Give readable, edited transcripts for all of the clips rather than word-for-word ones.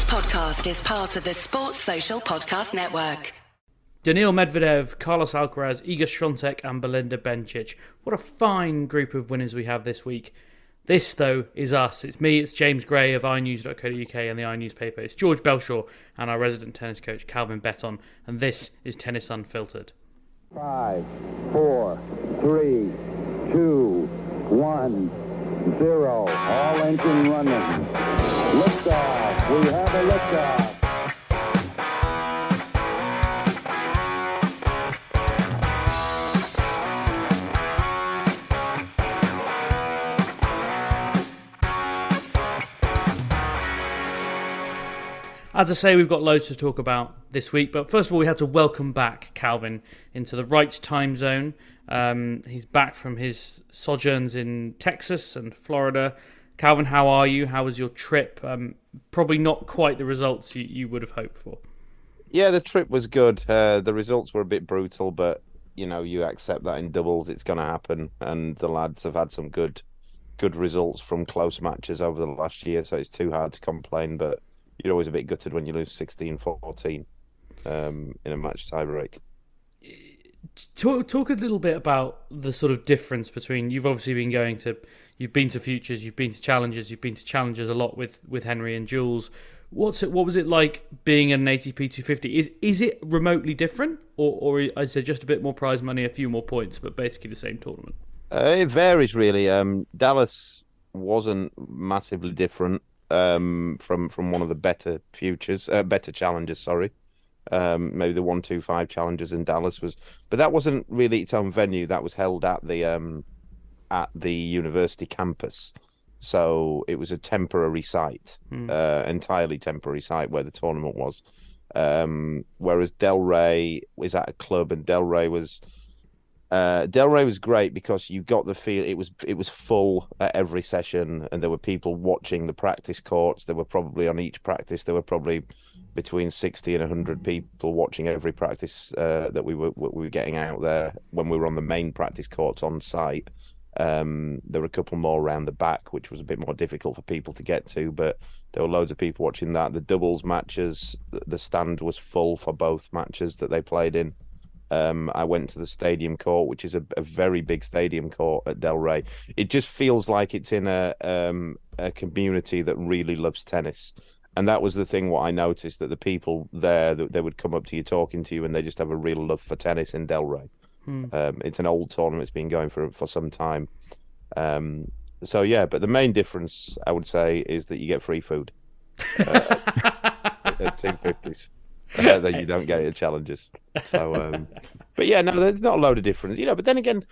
podcast is part of the Sports Social Podcast Network. Daniil Medvedev, Carlos Alcaraz, Iga Swiatek and Belinda Bencic. What a fine group of winners we have this week. This, though, is us. It's me, it's James Gray of iNews.co.uk and the iNewspaper. It's George Bellshaw and our resident tennis coach, Calvin Betton. And this is Tennis Unfiltered. 5, 4, 3, 2, 1, 0. All engine running. Liftoff. We have a liftoff. As I say, we've got loads to talk about this week, but first of all, we had to welcome back Calvin into the right time zone. He's back from his sojourns in Texas and Florida. Calvin, how are you? How was your trip? Probably not quite the results you would have hoped for. Yeah, the trip was good. The results were a bit brutal, but you accept that in doubles, it's going to happen. And the lads have had some good results from close matches over the last year, so it's too hard to complain. But you're always a bit gutted when you lose 16-14 in a match tiebreak. Talk a little bit about the sort of difference between, you've obviously you've been to Futures, you've been to Challengers, you've been to Challengers a lot with Henry and Jules. What was it like being an ATP 250? Is it remotely different, or is there just a bit more prize money, a few more points, but basically the same tournament? It varies really. Dallas wasn't massively different. From one of the better challengers, sorry. Maybe the 125 challengers in Dallas was, but that wasn't really its own venue. That was held at the university campus, so it was a temporary site, entirely temporary site where the tournament was. Whereas Delray was at a club, and Delray was great because you got the feel it was full at every session, and there were people watching the practice courts. There were probably on each practice there were probably between 60 and 100 people watching every practice that we were getting out there when we were on the main practice courts on site. There were a couple more around the back, which was a bit more difficult for people to get to, but there were loads of people watching that. The doubles matches, the stand was full for both matches that they played in. I went to the stadium court, which is a very big stadium court at Delray. It just feels like it's in a community that really loves tennis. And that was the thing, what I noticed, that the people there, they would come up to you talking to you, and they just have a real love for tennis in Delray. It's an old tournament. It's been going for some time. So, yeah, but the main difference, I would say, is that you get free food at 250s. That you don't get it at Challengers. So, but yeah, no, there's not a load of difference, But then again,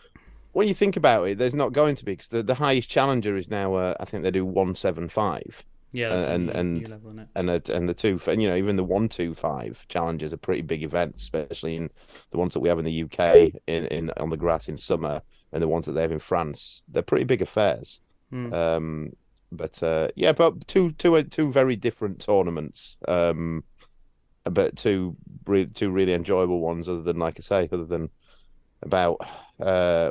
when you think about it, there's not going to be, because the highest challenger is now, I think they do 175. Yeah, and the two, even the 125 challengers are pretty big events, especially in the ones that we have in the UK in on the grass in summer, and the ones that they have in France. They're pretty big affairs. But two very different tournaments. But two really enjoyable ones, other than about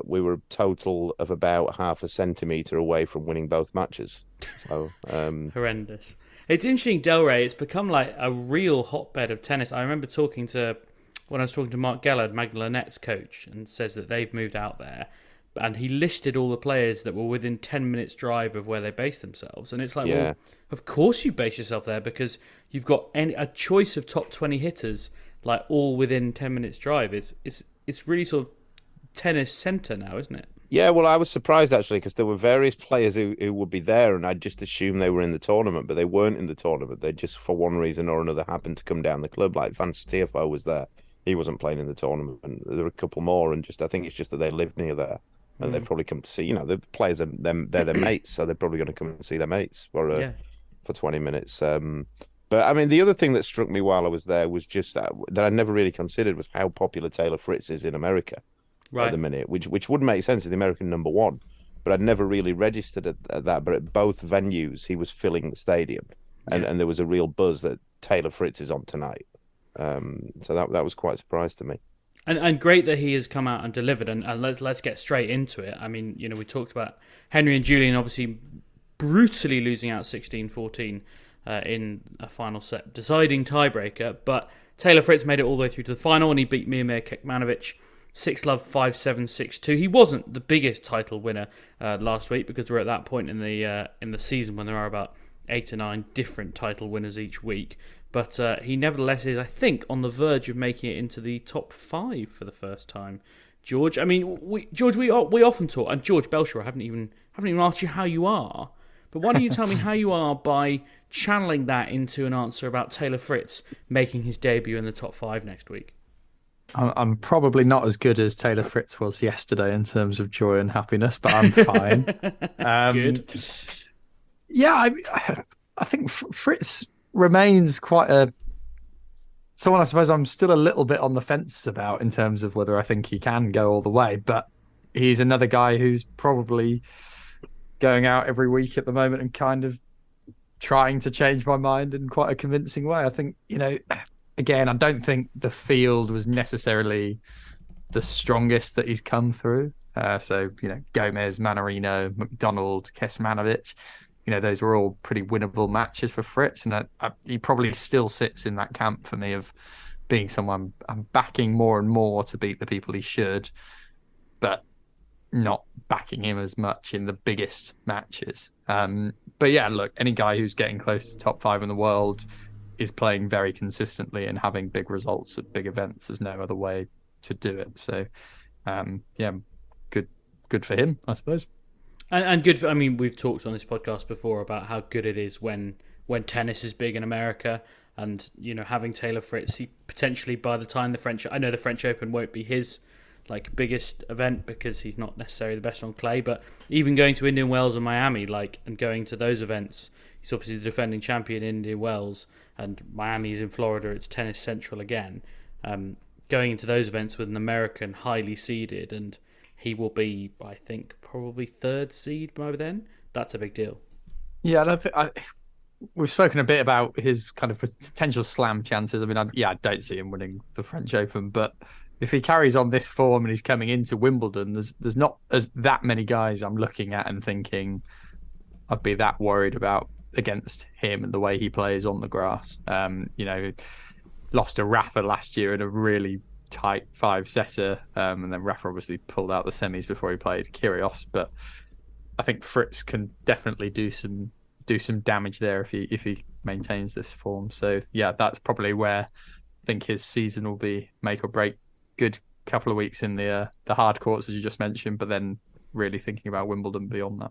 we were a total of about half a centimetre away from winning both matches. So horrendous. It's interesting, Delray, it's become like a real hotbed of tennis. I remember when I was talking to Mark Gellard, Magdalene Net's coach, and says that they've moved out there, and he listed all the players that were within 10 minutes drive of where they based themselves. And it's like, well, of course you base yourself there, because you've got a choice of top 20 hitters, like all within 10 minutes drive. It's really sort of tennis centre now, isn't it? Yeah, well, I was surprised actually, because there were various players who would be there, and I just assumed they were in the tournament, but they weren't in the tournament. They just, for one reason or another, happened to come down the club. Like Vance Tiafoe was there; he wasn't playing in the tournament, and there were a couple more. And I think it's just that they lived near there, and they've probably come to see. The players are they're their mates, so they're probably going to come and see their mates for 20 minutes. But I mean, the other thing that struck me while I was there was just that I never really considered was how popular Taylor Fritz is in America. At the minute, which would make sense as the American number one, but I'd never really registered at that. But at both venues, he was filling the stadium, and there was a real buzz that Taylor Fritz is on tonight. So that was quite a surprise to me. And great that he has come out and delivered. And let's get straight into it. I mean, we talked about Henry and Julian obviously brutally losing out 16-14 in a final set deciding tiebreaker. But Taylor Fritz made it all the way through to the final, and he beat Miomir Kekmanovic 6-love, 5-7, 6-2. He wasn't the biggest title winner last week, because we're at that point in the season when there are about 8 or 9 different title winners each week. But he nevertheless is, I think, on the verge of making it into the top 5 for the first time. George, I mean, we often talk, and George Bellshaw, I haven't even asked you how you are, but why don't you tell me how you are by channeling that into an answer about Taylor Fritz making his debut in the top 5 next week? I'm probably not as good as Taylor Fritz was yesterday in terms of joy and happiness, but I'm fine. Good. Yeah, I think Fritz remains quite someone I suppose I'm still a little bit on the fence about in terms of whether I think he can go all the way, but he's another guy who's probably going out every week at the moment and kind of trying to change my mind in quite a convincing way. I think, again, I don't think the field was necessarily the strongest that he's come through. So, Gomez, Mannarino, McDonald, Kecmanovic, those were all pretty winnable matches for Fritz. And he probably still sits in that camp for me of being someone I'm backing more and more to beat the people he should, but not backing him as much in the biggest matches. But yeah, look, any guy who's getting close to top 5 in the world is playing very consistently and having big results at big events. There's no other way to do it. So, good for him, I suppose. And good for, we've talked on this podcast before about how good it is when tennis is big in America, and having Taylor Fritz, he potentially, by the time I know the French Open won't be his biggest event because he's not necessarily the best on clay, but even going to Indian Wells and Miami, and going to those events, he's obviously the defending champion in Indian Wells, and Miami's in Florida, it's tennis central again. Going into those events with an American highly seeded, and he will be, I think, probably 3rd seed by then. That's a big deal. Yeah, we've spoken a bit about his kind of potential slam chances. I don't see him winning the French Open, but if he carries on this form and he's coming into Wimbledon, there's not that many guys I'm looking at and thinking I'd be that worried about against him and the way he plays on the grass. Lost to Rafa last year in a really tight 5-setter, and then Rafa obviously pulled out the semis before he played Kyrgios. But I think Fritz can definitely do some damage there if he maintains this form. So yeah, that's probably where I think his season will be make or break. Good couple of weeks in the hard courts, as you just mentioned, but then really thinking about Wimbledon beyond that.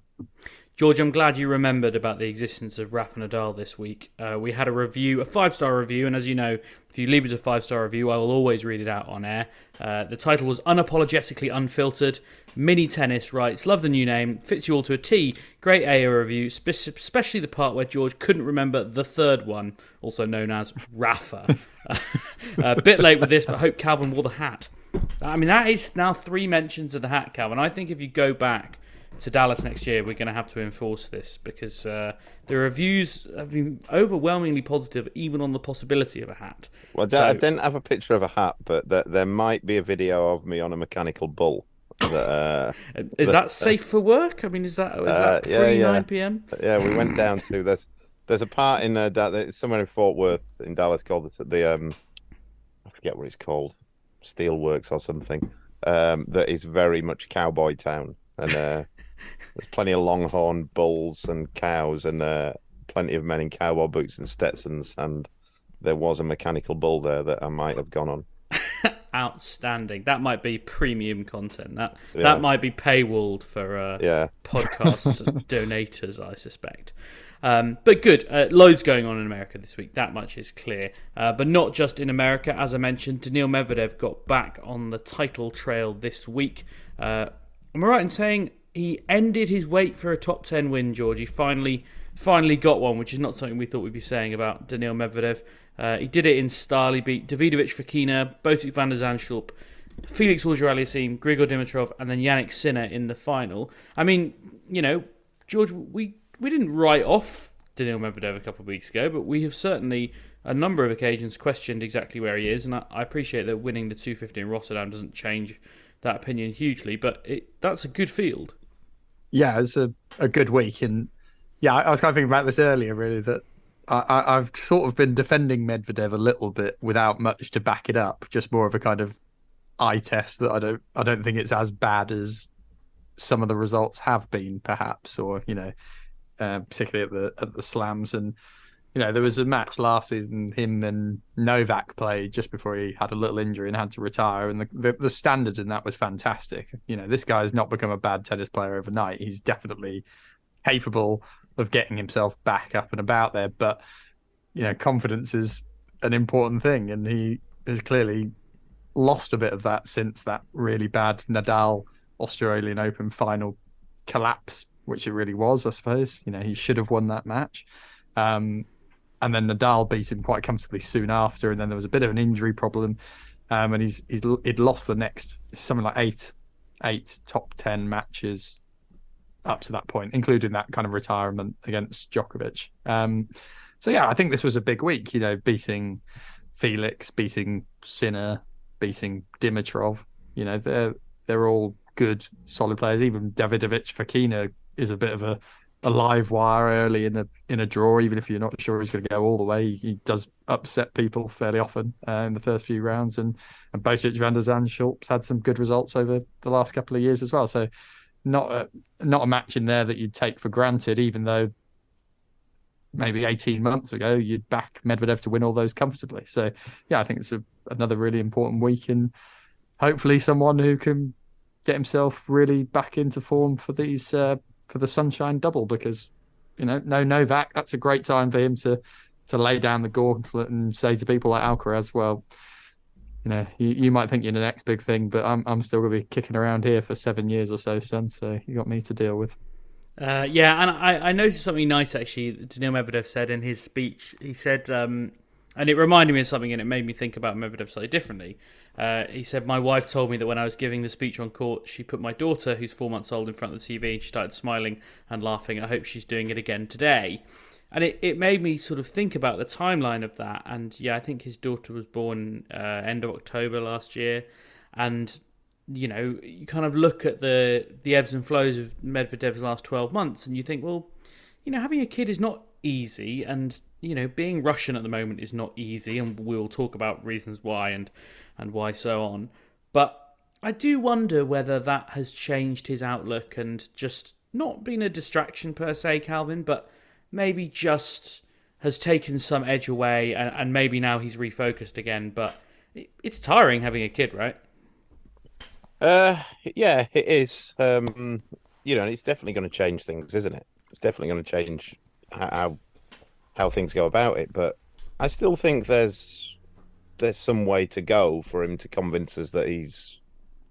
George, I'm glad you remembered about the existence of Rafa Nadal this week. We had a 5-star review, and as you know, if you leave us a 5-star review, I will always read it out on air. The title was Unapologetically Unfiltered. Mini Tennis writes, love the new name, fits you all to a T. Great AO review, especially the part where George couldn't remember the third one, also known as Rafa. A bit late with this, but hope Calvin wore the hat. That is now 3 mentions of the hat, Calvin. I think if you go back to Dallas next year, we're going to have to enforce this, because the reviews have been overwhelmingly positive, even on the possibility of a hat. Well, I didn't have a picture of a hat, but there might be a video of me on a mechanical bull. Is that safe for work? Is that pre 9 p.m? Yeah, we went down to there's a part in somewhere in Fort Worth in Dallas called the I forget what it's called, Steelworks or something. That is very much cowboy town, and there's plenty of longhorn bulls and cows, and plenty of men in cowboy boots and Stetsons, and there was a mechanical bull there that I might have gone on. Outstanding. That might be premium content. That might be paywalled for podcasts and donators, I suspect. But good. Loads going on in America this week. That much is clear. But not just in America. As I mentioned, Daniil Medvedev got back on the title trail this week. Am I right in saying he ended his wait for a top 10 win, George? He finally got one, which is not something we thought we'd be saying about Daniil Medvedev. He did it in style. He beat Davidovich Fokina, Botic van der Zandschulp, Felix Auger-Aliassime, Grigor Dimitrov, and then Yannick Sinner in the final. George, we didn't write off Daniil Medvedev a couple of weeks ago, but we have certainly, a number of occasions, questioned exactly where he is, and I appreciate that winning the 250 in Rotterdam doesn't change that opinion hugely, but that's a good field. Yeah, it's a good week, and I was kind of thinking about this earlier, really, that I've sort of been defending Medvedev a little bit without much to back it up, just more of a kind of eye test that I don't think it's as bad as some of the results have been, perhaps, or particularly at the slams. And there was a match last season him and Novak played just before he had a little injury and had to retire, and the standard in that was fantastic. This guy's not become a bad tennis player overnight. He's definitely capable of getting himself back up and about there, but confidence is an important thing, and he has clearly lost a bit of that since that really bad Nadal Australian Open final collapse, which it really was, I suppose. He should have won that match. And then Nadal beat him quite comfortably soon after, and then there was a bit of an injury problem. And he'd lost the next something like eight top 10 matches up to that point, including that kind of retirement against Djokovic. So yeah, I think this was a big week, beating Felix, beating Sinner, beating Dimitrov. They're all good, solid players. Even Davidovich Fokina is a bit of a live wire early in a draw, even if you're not sure he's going to go all the way. He does upset people fairly often in the first few rounds, and Bosic, Van der Zandschulp's had some good results over the last couple of years as well. So not a match in there that you'd take for granted, even though maybe 18 months ago you'd back Medvedev to win all those comfortably. So yeah, I think it's another really important week, and hopefully someone who can get himself really back into form for these for the Sunshine Double, because no Novak, that's a great time for him to lay down the gauntlet and say to people like Alcaraz, well, you might think you're the next big thing, but I'm still going to be kicking around here for 7 years or so, son. So you got me to deal with. Yeah, and I noticed something nice actually. Daniil Medvedev said in his speech. He said, and it reminded me of something, and it made me think about Medvedev slightly differently. He said, "My wife told me that when I was giving the speech on court, she put my daughter, who's 4 months old, in front of the TV, and she started smiling and laughing. I hope she's doing it again today." And it made me sort of think about the timeline of that. And yeah, I think his daughter was born end of October last year, and you kind of look at the ebbs and flows of Medvedev's last 12 months, and you think, well, having a kid is not easy, and being Russian at the moment is not easy, and we'll talk about reasons why and why so on. But I do wonder whether that has changed his outlook and just not been a distraction per se, Calvin, but maybe just has taken some edge away, and maybe now he's refocused again. But it's tiring having a kid, right? Yeah, it is. And it's definitely going to change things, isn't it? It's definitely going to change how things go about it. But I still think there's some way to go for him to convince us that he's,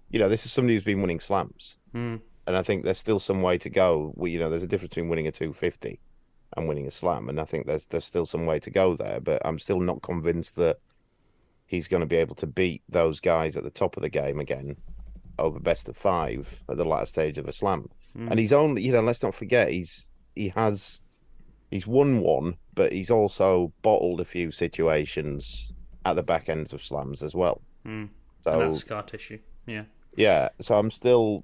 this is somebody who's been winning slams. And I think there's still some way to go. There's a difference between winning a 250 and winning a slam. And I think there's still some way to go there. But I'm still not convinced that he's going to be able to beat those guys at the top of the game again over best of 5 at the latter stage of a slam. And he's only, let's not forget, he's won one, but he's also bottled a few situations at the back ends of slams as well. So and that's scar tissue. Yeah. So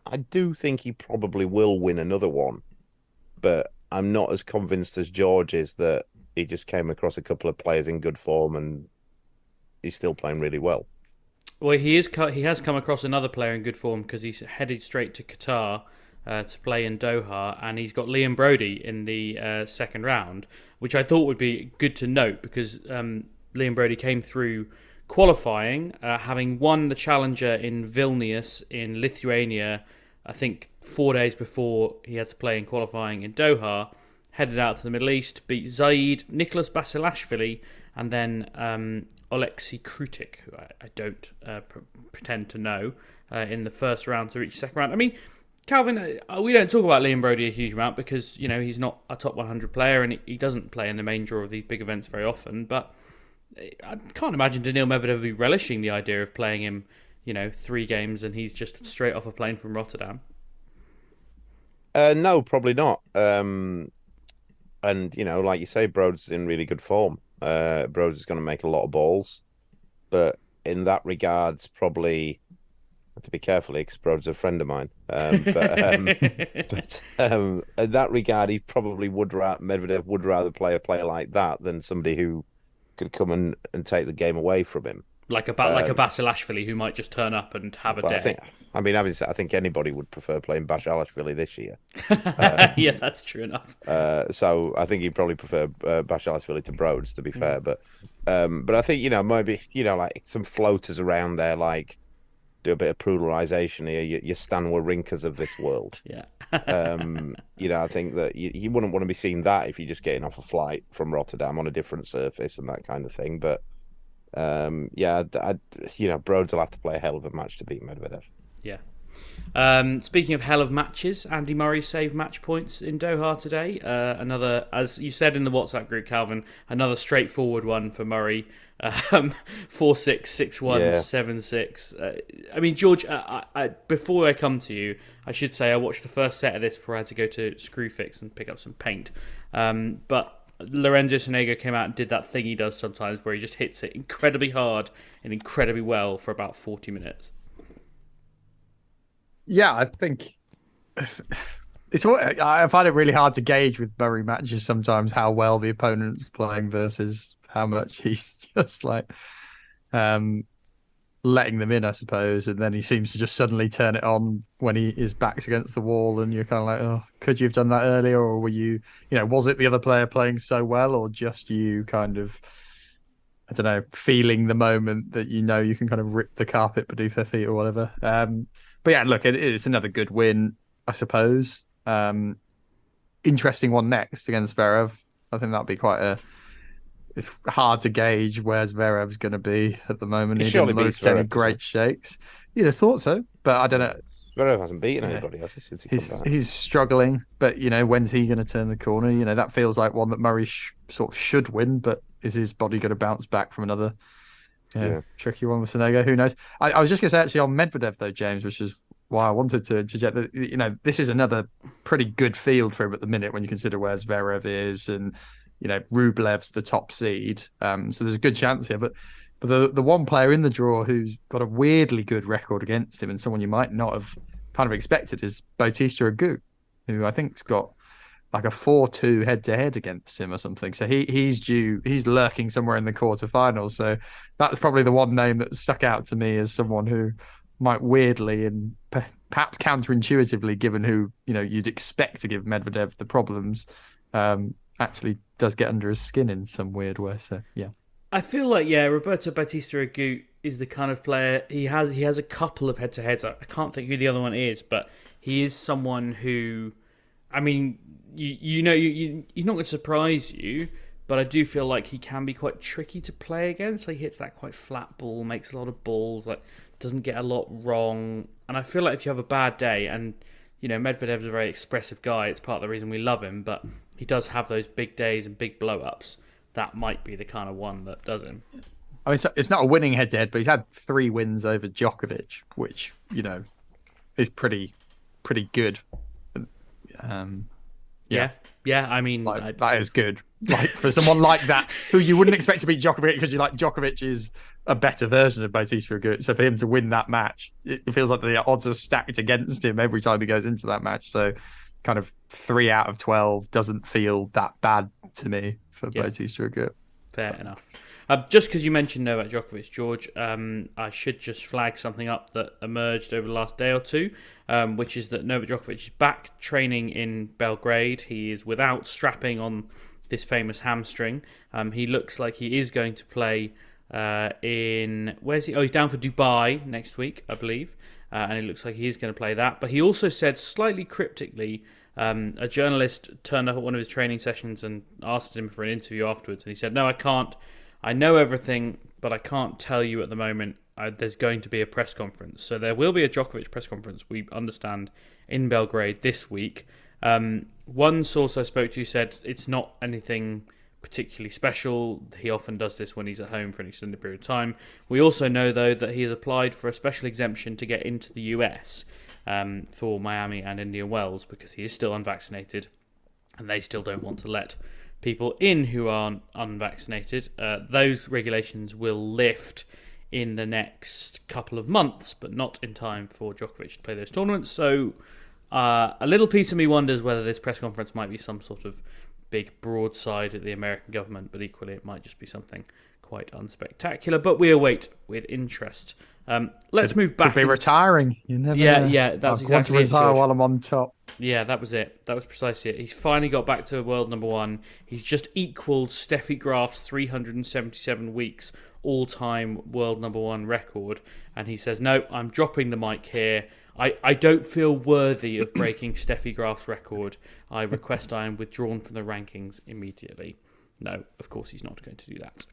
I do think he probably will win another one, but I'm not as convinced as George is that he just came across a couple of players in good form and he's still playing really well. Well, he has come across another player in good form, because he's headed straight to Qatar to play in Doha, and he's got Liam Brody in the second round, which I thought would be good to note, because Liam Brody came through qualifying, having won the Challenger in Vilnius in Lithuania, I think 4 days before he had to play in qualifying in Doha, headed out to the Middle East, beat Zaid, Nicholas Basilashvili, and then Oleksiy Krutik, who I don't pretend to know, in the first round to reach the second round. I mean, Calvin, we don't talk about Liam Brody a huge amount because, he's not a top 100 player and he doesn't play in the main draw of these big events very often. But I can't imagine Daniil Medvedev would be relishing the idea of playing him, 3 games and he's just straight off a plane from Rotterdam. No, probably not. And, like you say, Brode's in really good form. Brode's is going to make a lot of balls. But in that regards, probably to be careful because Broad's a friend of mine. But in that regard, he probably Medvedev would rather play a player like that than somebody who could come and take the game away from him. Like a Basilashvili who might just turn up and have a day. I think anybody would prefer playing Basilashvili this year. Yeah, that's true enough. So I think he'd probably prefer Basilashvili to Broads, to be fair. But I think, maybe, like some floaters around there, like do a bit of pluralization here, your Stan Wawrinkas of this world. Yeah. I think that you wouldn't want to be seeing that if you're just getting off a flight from Rotterdam on a different surface and that kind of thing. But Broads will have to play a hell of a match to beat Medvedev. Yeah. Speaking of hell of matches, Andy Murray saved match points in Doha today. Another, as you said in the WhatsApp group, Calvin, another straightforward one for Murray. 4-6, 6-1, 7-6. George, before I come to you, I should say I watched the first set of this before I had to go to Screwfix and pick up some paint. But Lorenzo Sonego came out and did that thing he does sometimes where he just hits it incredibly hard and incredibly well for about 40 minutes. Yeah, I think I find it really hard to gauge with Murray matches sometimes how well the opponent's playing versus how much he's just like letting them in, I suppose. And then he seems to just suddenly turn it on when his back's against the wall, and you're kind of like, oh, could you have done that earlier? Or were you, was it the other player playing so well, or just you kind of, I don't know, feeling the moment that you can kind of rip the carpet beneath their feet or whatever. But yeah, look, it's another good win, I suppose. Interesting one next against Zverev. I think that'll be it's hard to gauge where Zverev's going to be at the moment. He didn't look any great shakes. You'd have thought so, but I don't know. Zverev hasn't beaten anybody else since he's struggling, but when's he going to turn the corner? That feels like one that Murray sort of should win, but is his body going to bounce back from another tricky one with Sonego? Who knows? I was just going to say actually on Medvedev though, James, which is why I wanted to interject that this is another pretty good field for him at the minute when you consider where Zverev is and Rublev's the top seed. So there's a good chance here, but the one player in the draw who's got a weirdly good record against him and someone you might not have kind of expected is Bautista Agut, who I think's got like a 4-2 head-to-head against him or something. So he's lurking somewhere in the quarterfinals. So that's probably the one name that stuck out to me as someone who might weirdly and perhaps counterintuitively, given who you'd expect to give Medvedev the problems, actually does get under his skin in some weird way. So yeah, I feel like Roberto Bautista Agut is the kind of player he has a couple of head-to-heads. I can't think who the other one is, but he is someone who, he's not going to surprise you, but I do feel like he can be quite tricky to play against. Like, he hits that quite flat ball, makes a lot of balls, like doesn't get a lot wrong. And I feel like if you have a bad day, and Medvedev's a very expressive guy, it's part of the reason we love him, but he does have those big days and big blow-ups. That might be the kind of one that does him. It's not a winning head-to-head, but he's had 3 wins over Djokovic, which, is pretty good. Yeah. That is good. Like, for someone like that, who you wouldn't expect to beat Djokovic because Djokovic is a better version of Bautista Agut. So for him to win that match, it feels like the odds are stacked against him every time he goes into that match. So kind of 3 out of 12 doesn't feel that bad to me for Bautista Agut. Fair enough. Just because you mentioned Novak Djokovic, George, I should just flag something up that emerged over the last day or two, which is that Novak Djokovic is back training in Belgrade. He is without strapping on this famous hamstring. He looks like he is going to play where's he? Oh, he's down for Dubai next week, I believe. And it looks like he is going to play that. But he also said slightly cryptically, a journalist turned up at one of his training sessions and asked him for an interview afterwards. And he said, no, I can't. I know everything, but I can't tell you at the moment. There's going to be a press conference. So there will be a Djokovic press conference, we understand, in Belgrade this week. One source I spoke to said it's not anything particularly special. He often does this when he's at home for an extended period of time. We also know, though, that he has applied for a special exemption to get into the US for Miami and Indian Wells because he is still unvaccinated and they still don't want to let people in who aren't unvaccinated. Those regulations will lift in the next couple of months, but not in time for Djokovic to play those tournaments. So a little piece of me wonders whether this press conference might be some sort of big broadside at the American government, but equally it might just be something quite unspectacular. But we await with interest. Let's move back. Could be retiring. You never know. That's exactly I want to retire while I'm on top. Yeah, that was it. That was precisely it. He's finally got back to world number one. He's just equalled Steffi Graf's 377 weeks all-time world number one record. And he says, no, I'm dropping the mic here. I don't feel worthy of breaking Steffi Graf's record. I request I am withdrawn from the rankings immediately. No, of course he's not going to do that.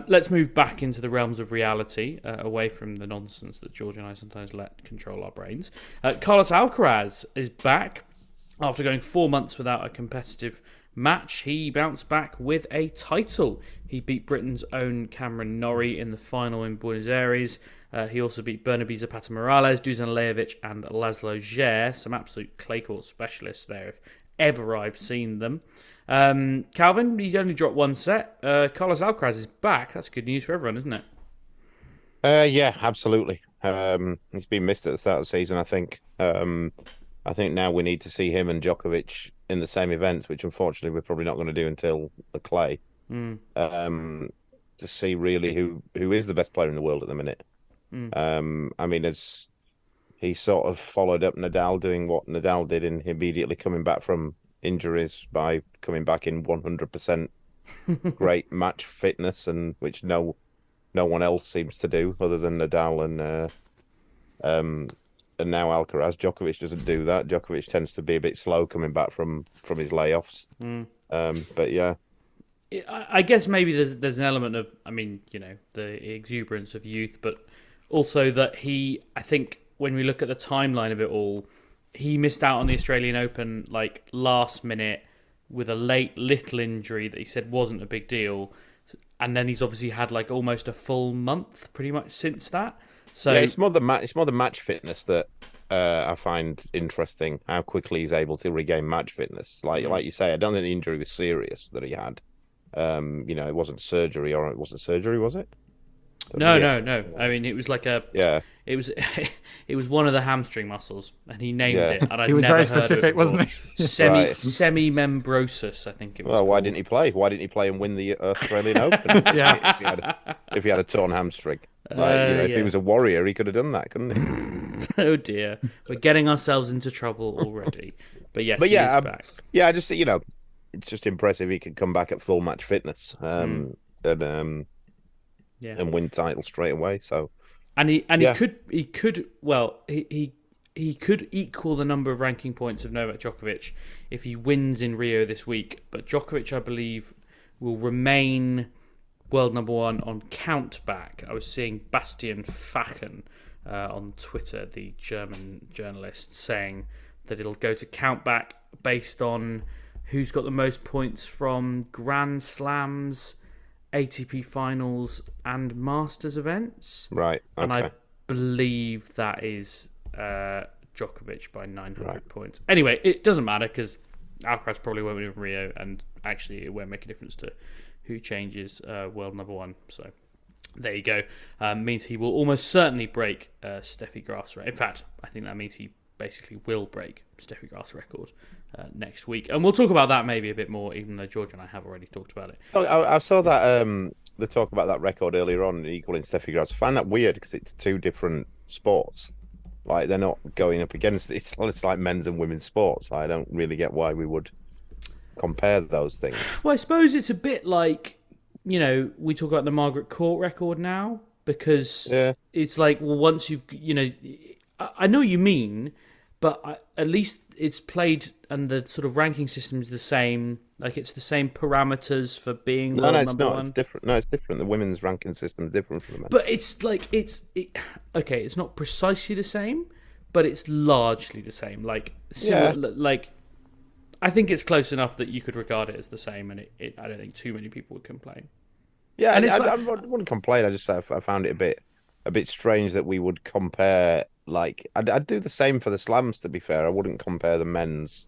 Let's move back into the realms of reality, away from the nonsense that George and I sometimes let control our brains. Carlos Alcaraz is back after going 4 months without a competitive match. He bounced back with a title. He beat Britain's own Cam Norrie in the final in Buenos Aires. He also beat Bernabé Zapata Morales, Dusan Lajovic and Laszlo Djere, some absolute clay court specialists there if ever I've seen them. Calvin, he's only dropped one set. Carlos Alcaraz is back. That's good news for everyone, isn't it? Yeah, absolutely. He's been missed at the start of the season, I think. I think now we need to see him and Djokovic in the same events, which unfortunately we're probably not going to do until the clay. To see really who is the best player in the world at the minute. I mean, as he sort of followed up Nadal doing what Nadal did in immediately coming back from injuries by coming back in 100% great match fitness, and which no one else seems to do other than Nadal and now Alcaraz. Djokovic doesn't do that. Djokovic tends to be a bit slow coming back from his layoffs. But yeah, I guess maybe there's an element of, I mean, you know, the exuberance of youth, but also that I think when we look at the timeline of it all, he missed out on the Australian Open like last minute with a late little injury that he said wasn't a big deal, and then he's obviously had like almost a full month pretty much since that. So yeah, it's more the match fitness that I find interesting. How quickly he's able to regain match fitness. Like you say, I don't think the injury was serious that he had. You know, it wasn't surgery, or it wasn't surgery, was it? No. I mean, it was like it was one of the hamstring muscles, and he named it. And he was very specific, wasn't he? Semimembrosis, I think it was. Well, why didn't he play? Why didn't he play and win the Australian Open? If he had a torn hamstring, if he was a warrior, he could have done that, couldn't he? Oh dear, we're getting ourselves into trouble already. But yes, he's back. Yeah, I just it's just impressive he can come back at full match fitness. And win title straight away. So, he could equal the number of ranking points of Novak Djokovic if he wins in Rio this week. But Djokovic, I believe, will remain world number one on count back. I was seeing Bastian Fachen on Twitter, the German journalist, saying that it'll go to count back based on who's got the most points from Grand Slams, ATP finals and Masters events. Right. Okay. And I believe that is Djokovic by 900 points. Anyway, it doesn't matter because Alcaraz probably won't win in Rio, and actually it won't make a difference to who changes world number one. So there you go. Means he will almost certainly break Steffi Graf's record. In fact, I think that means he basically will break Steffi Graf's record next week, and we'll talk about that maybe a bit more, even though George and I have already talked about it. I saw that the talk about that record earlier on, equaling Steffi Graf. I find that weird because it's two different sports. Like, they're not going up against it. It's like men's and women's sports. I don't really get why we would compare those things. Well, I suppose it's a bit like, you know, we talk about the Margaret Court record now, because it's like, well, once you've, you know, I know what you mean, but at least it's played and the sort of ranking system is the same. Like, it's the same parameters for being no, it's not. One. It's different. No, it's different. The women's ranking system is different from the men's. But it's like okay. It's not precisely the same, but it's largely the same. Like, like I think it's close enough that you could regard it as the same, and I don't think too many people would complain. Yeah, and I wouldn't complain. I just say I found it a bit strange that we would compare. Like, I'd do the same for the slams. To be fair, I wouldn't compare the men's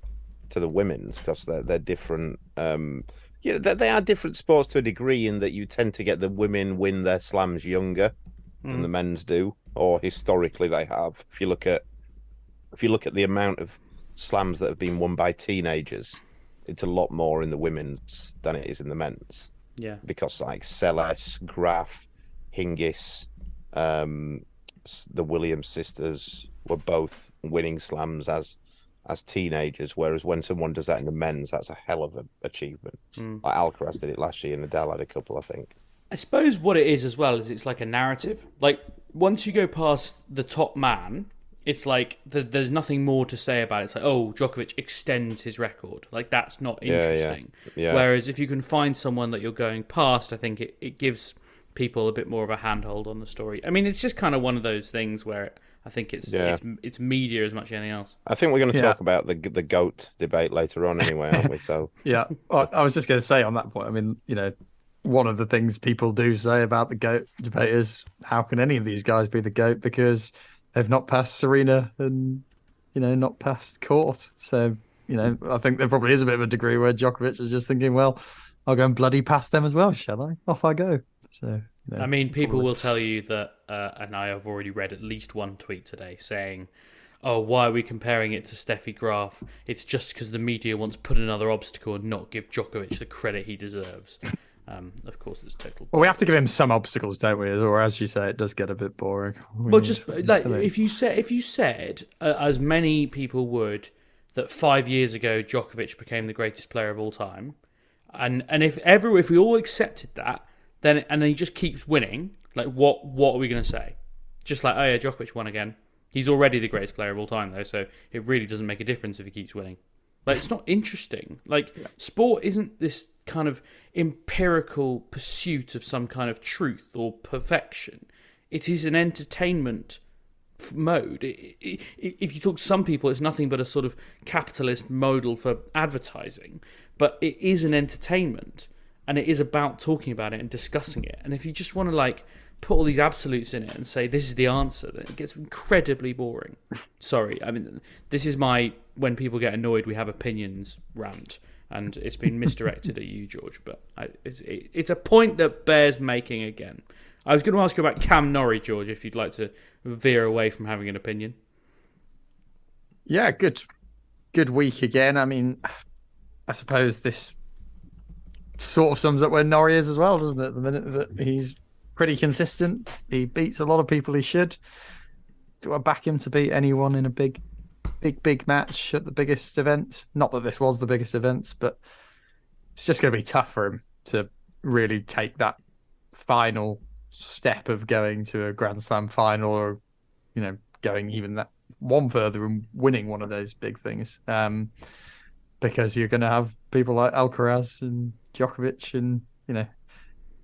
to the women's because they're different. They are different sports to a degree in that you tend to get the women win their slams younger, than the men's do, or historically they have. If you look at the amount of slams that have been won by teenagers, it's a lot more in the women's than it is in the men's. Yeah, because like Celes, Graf, Hingis, the Williams sisters were both winning slams as teenagers, whereas when someone does that in the men's, that's a hell of an achievement. Like Alcaraz did it last year, and Nadal had a couple, I think. I suppose what it is as well is it's like a narrative. Like, once you go past the top man, it's like there's nothing more to say about it. It's like, oh, Djokovic extends his record. Like, that's not interesting. Yeah. Whereas if you can find someone that you're going past, I think it gives people a bit more of a handhold on the story. I mean, it's just kind of one of those things where I think it's media as much as anything else. I think we're going to talk about the GOAT debate later on anyway, aren't we? So yeah, I was just going to say on that point, I mean, one of the things people do say about the GOAT debate is, how can any of these guys be the GOAT? Because they've not passed Serena and, not passed Court. So, I think there probably is a bit of a degree where Djokovic is just thinking, well, I'll go and bloody pass them as well, shall I? Off I go. So, I mean, people will tell you that, and I have already read at least one tweet today saying, oh, why are we comparing it to Steffi Graf? It's just because the media wants to put another obstacle and not give Djokovic the credit he deserves. Of course, it's total. Well, we have to give him some obstacles, don't we? Or as you say, it does get a bit boring. Well, just like if you said, as many people would, that 5 years ago Djokovic became the greatest player of all time, and if we all accepted that, then he just keeps winning, like what are we going to say? Just like, oh yeah, Djokovic won again. He's already the greatest player of all time though, so it really doesn't make a difference if he keeps winning. Like, it's not interesting. Like, sport isn't this kind of empirical pursuit of some kind of truth or perfection. It is an entertainment mode. If you talk to some people, it's nothing but a sort of capitalist model for advertising. But it is an entertainment, and it is about talking about it and discussing it. And if you just want to, like, put all these absolutes in it and say this is the answer, then it gets incredibly boring. Sorry, I mean, this is my when people get annoyed we have opinions rant, and it's been misdirected at you, George, but it's a point that bears making again. I was going to ask you about Cam Norrie, George, if you'd like to veer away from having an opinion. Yeah, good week again. I mean, I suppose this sort of sums up where Norrie is as well, doesn't it? The minute that he's pretty consistent, he beats a lot of people he should. Do I back him to beat anyone in a big match at the biggest events? Not that this was the biggest events, but it's just going to be tough for him to really take that final step of going to a Grand Slam final, or going even that one further and winning one of those big things. Because you're going to have people like Alcaraz and Djokovic, and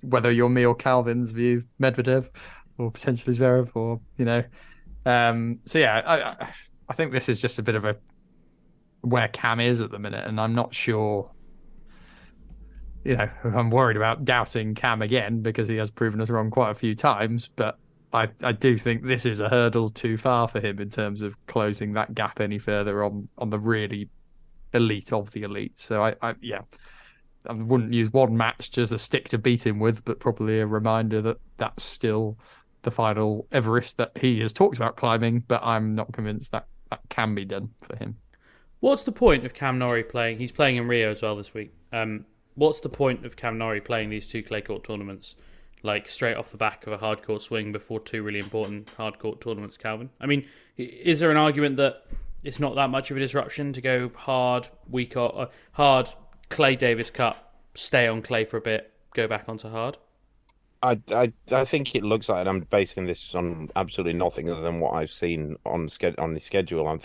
whether you're me or Calvin's view, Medvedev or potentially Zverev, or so yeah, I think this is just a bit of a where Cam is at the minute, and I'm not sure. I'm worried about doubting Cam again because he has proven us wrong quite a few times, but I do think this is a hurdle too far for him in terms of closing that gap any further on the really elite of the elite. So I wouldn't use one match just a stick to beat him with, but probably a reminder that that's still the final Everest that he has talked about climbing, but I'm not convinced that can be done for him. What's the point of Cam Norrie playing? He's playing in Rio as well this week. What's the point of Cam Norrie playing these two clay court tournaments, like straight off the back of a hard court swing before two really important hard court tournaments, Calvin? I mean, is there an argument that it's not that much of a disruption to go hard hard clay Davis Cup, stay on clay for a bit, go back onto hard? I think it looks like, and I'm basing this on absolutely nothing other than what I've seen on the schedule. I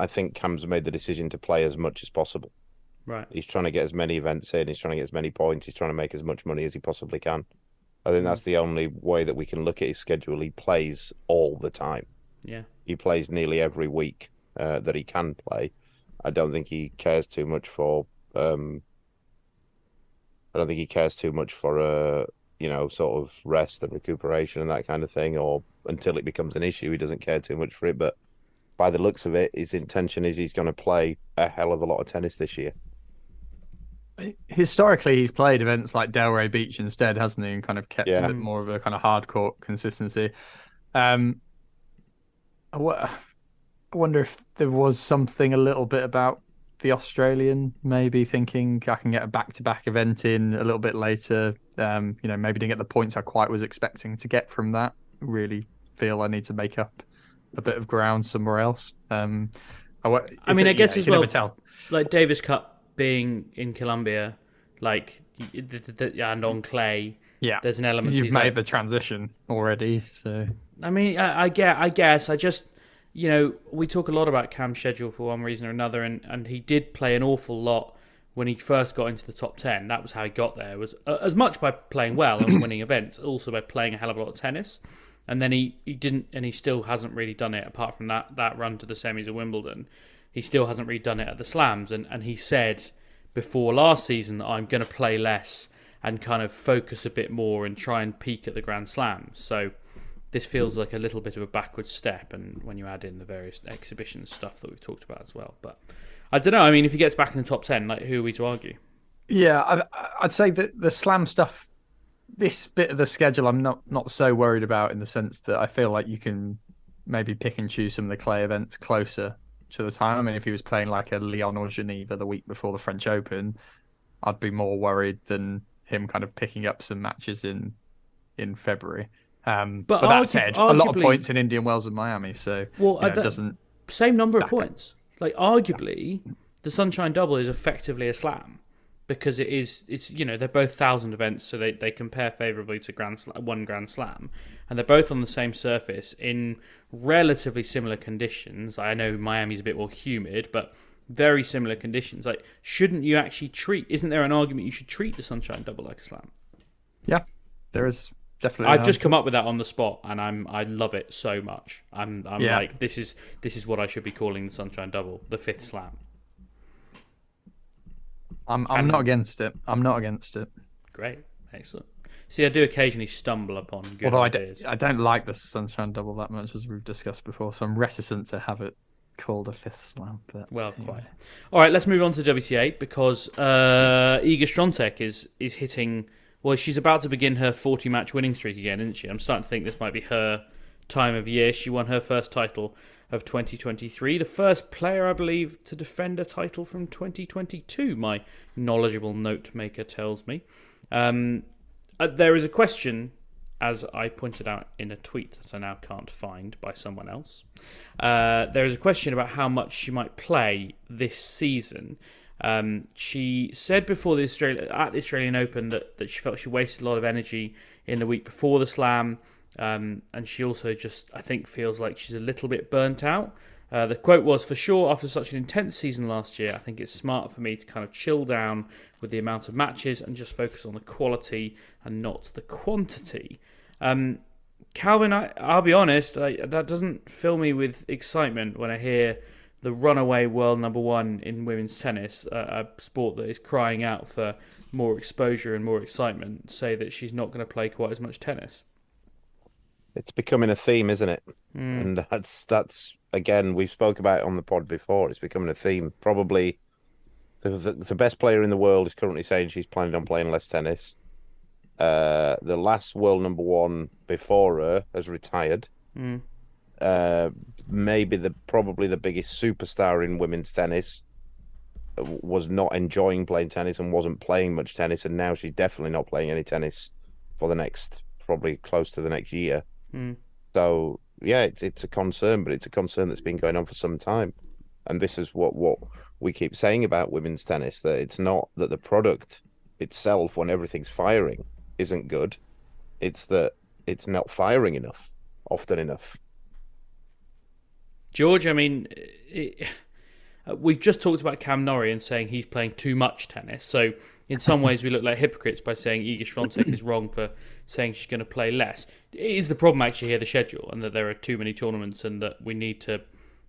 think Cam's made the decision to play as much as possible. Right. He's trying to get as many events in. He's trying to get as many points. He's trying to make as much money as he possibly can. I think that's the only way that we can look at his schedule. He plays all the time. Yeah. He plays nearly every week that he can play. I don't think he cares too much for. Sort of rest and recuperation and that kind of thing, or until it becomes an issue, he doesn't care too much for it. But by the looks of it, his intention is he's going to play a hell of a lot of tennis this year. Historically, he's played events like Delray Beach instead, hasn't he? And kind of kept a Yeah. bit more of a kind of hard court consistency. Um, I wonder if there was something a little bit about the Australian, maybe thinking I can get a back-to-back event in a little bit later. Maybe didn't get the points I quite was expecting to get from that. Really feel I need to make up a bit of ground somewhere else. I guess as you well, never tell. like Davis Cup being in Colombia, like and on clay. Yeah, there's an element. You've made the transition already, so I mean, I guess I just, we talk a lot about Cam's schedule for one reason or another, and he did play an awful lot when he first got into the top 10. That was how he got there, was as much by playing well and winning events, also by playing a hell of a lot of tennis. And then he didn't, and he still hasn't really done it, apart from that run to the semis of Wimbledon. He still hasn't really done it at the slams, and he said before last season that I'm going to play less and kind of focus a bit more and try and peak at the Grand Slams. So this feels like a little bit of a backward step, and when you add in the various exhibition stuff that we've talked about as well. But I don't know. I mean, if he gets back in the top 10, like, who are we to argue? Yeah, I'd say that the slam stuff, this bit of the schedule, I'm not so worried about, in the sense that I feel like you can maybe pick and choose some of the clay events closer to the time. I mean, if he was playing like a Lyon or Geneva the week before the French Open, I'd be more worried than him kind of picking up some matches in February. But that said, a lot of points in Indian Wells and Miami, so it doesn't... Same number of points. Like, arguably, the Sunshine Double is effectively a slam, because it's they're both 1,000 events, so they compare favourably to one Grand Slam, and they're both on the same surface in relatively similar conditions. I know Miami's a bit more humid, but very similar conditions. Like, shouldn't you actually isn't there an argument you should treat the Sunshine Double like a slam? Yeah, there is definitely. I've just come up with that on the spot, and I love it so much. I'm like, this is what I should be calling the Sunshine Double, the fifth slam. I'm not against it. I'm not against it. Great, excellent. See, I do occasionally stumble upon good Although ideas. I don't like the Sunshine Double that much, as we've discussed before, so I'm reticent to have it called a fifth slam. But quite. All right, let's move on to WTA, because Iga Swiatek is hitting. Well, she's about to begin her 40-match winning streak again, isn't she? I'm starting to think this might be her time of year. She won her first title of 2023. The first player, I believe, to defend a title from 2022, my knowledgeable note maker tells me. There is a question, as I pointed out in a tweet that I now can't find by someone else. There is a question about how much she might play this season. She said before at the Australian Open that she felt she wasted a lot of energy in the week before the Slam, and she also just, I think, feels like she's a little bit burnt out. The quote was, "For sure, after such an intense season last year, I think it's smart for me to kind of chill down with the amount of matches and just focus on the quality and not the quantity." Calvin, I'll be honest, that doesn't fill me with excitement when I hear the runaway world number one in women's tennis, a sport that is crying out for more exposure and more excitement, say that she's not going to play quite as much tennis. It's becoming a theme, isn't it? And that's again, we've spoke about it on the pod before. It's becoming a theme. Probably the best player in the world is currently saying she's planning on playing less tennis. The last world number one before her has retired. Maybe probably the biggest superstar in women's tennis was not enjoying playing tennis and wasn't playing much tennis, and now she's definitely not playing any tennis for the next, probably close to the next year. So yeah, it's a concern, but it's a concern that's been going on for some time. And this is what we keep saying about women's tennis, that it's not that the product itself, when everything's firing, isn't good. It's that it's not firing often enough. George, I mean, we've just talked about Cam Norrie and saying he's playing too much tennis. So in some ways we look like hypocrites by saying Iga Swiatek is wrong for saying she's going to play less. Is the problem actually here the schedule, and that there are too many tournaments, and that we need to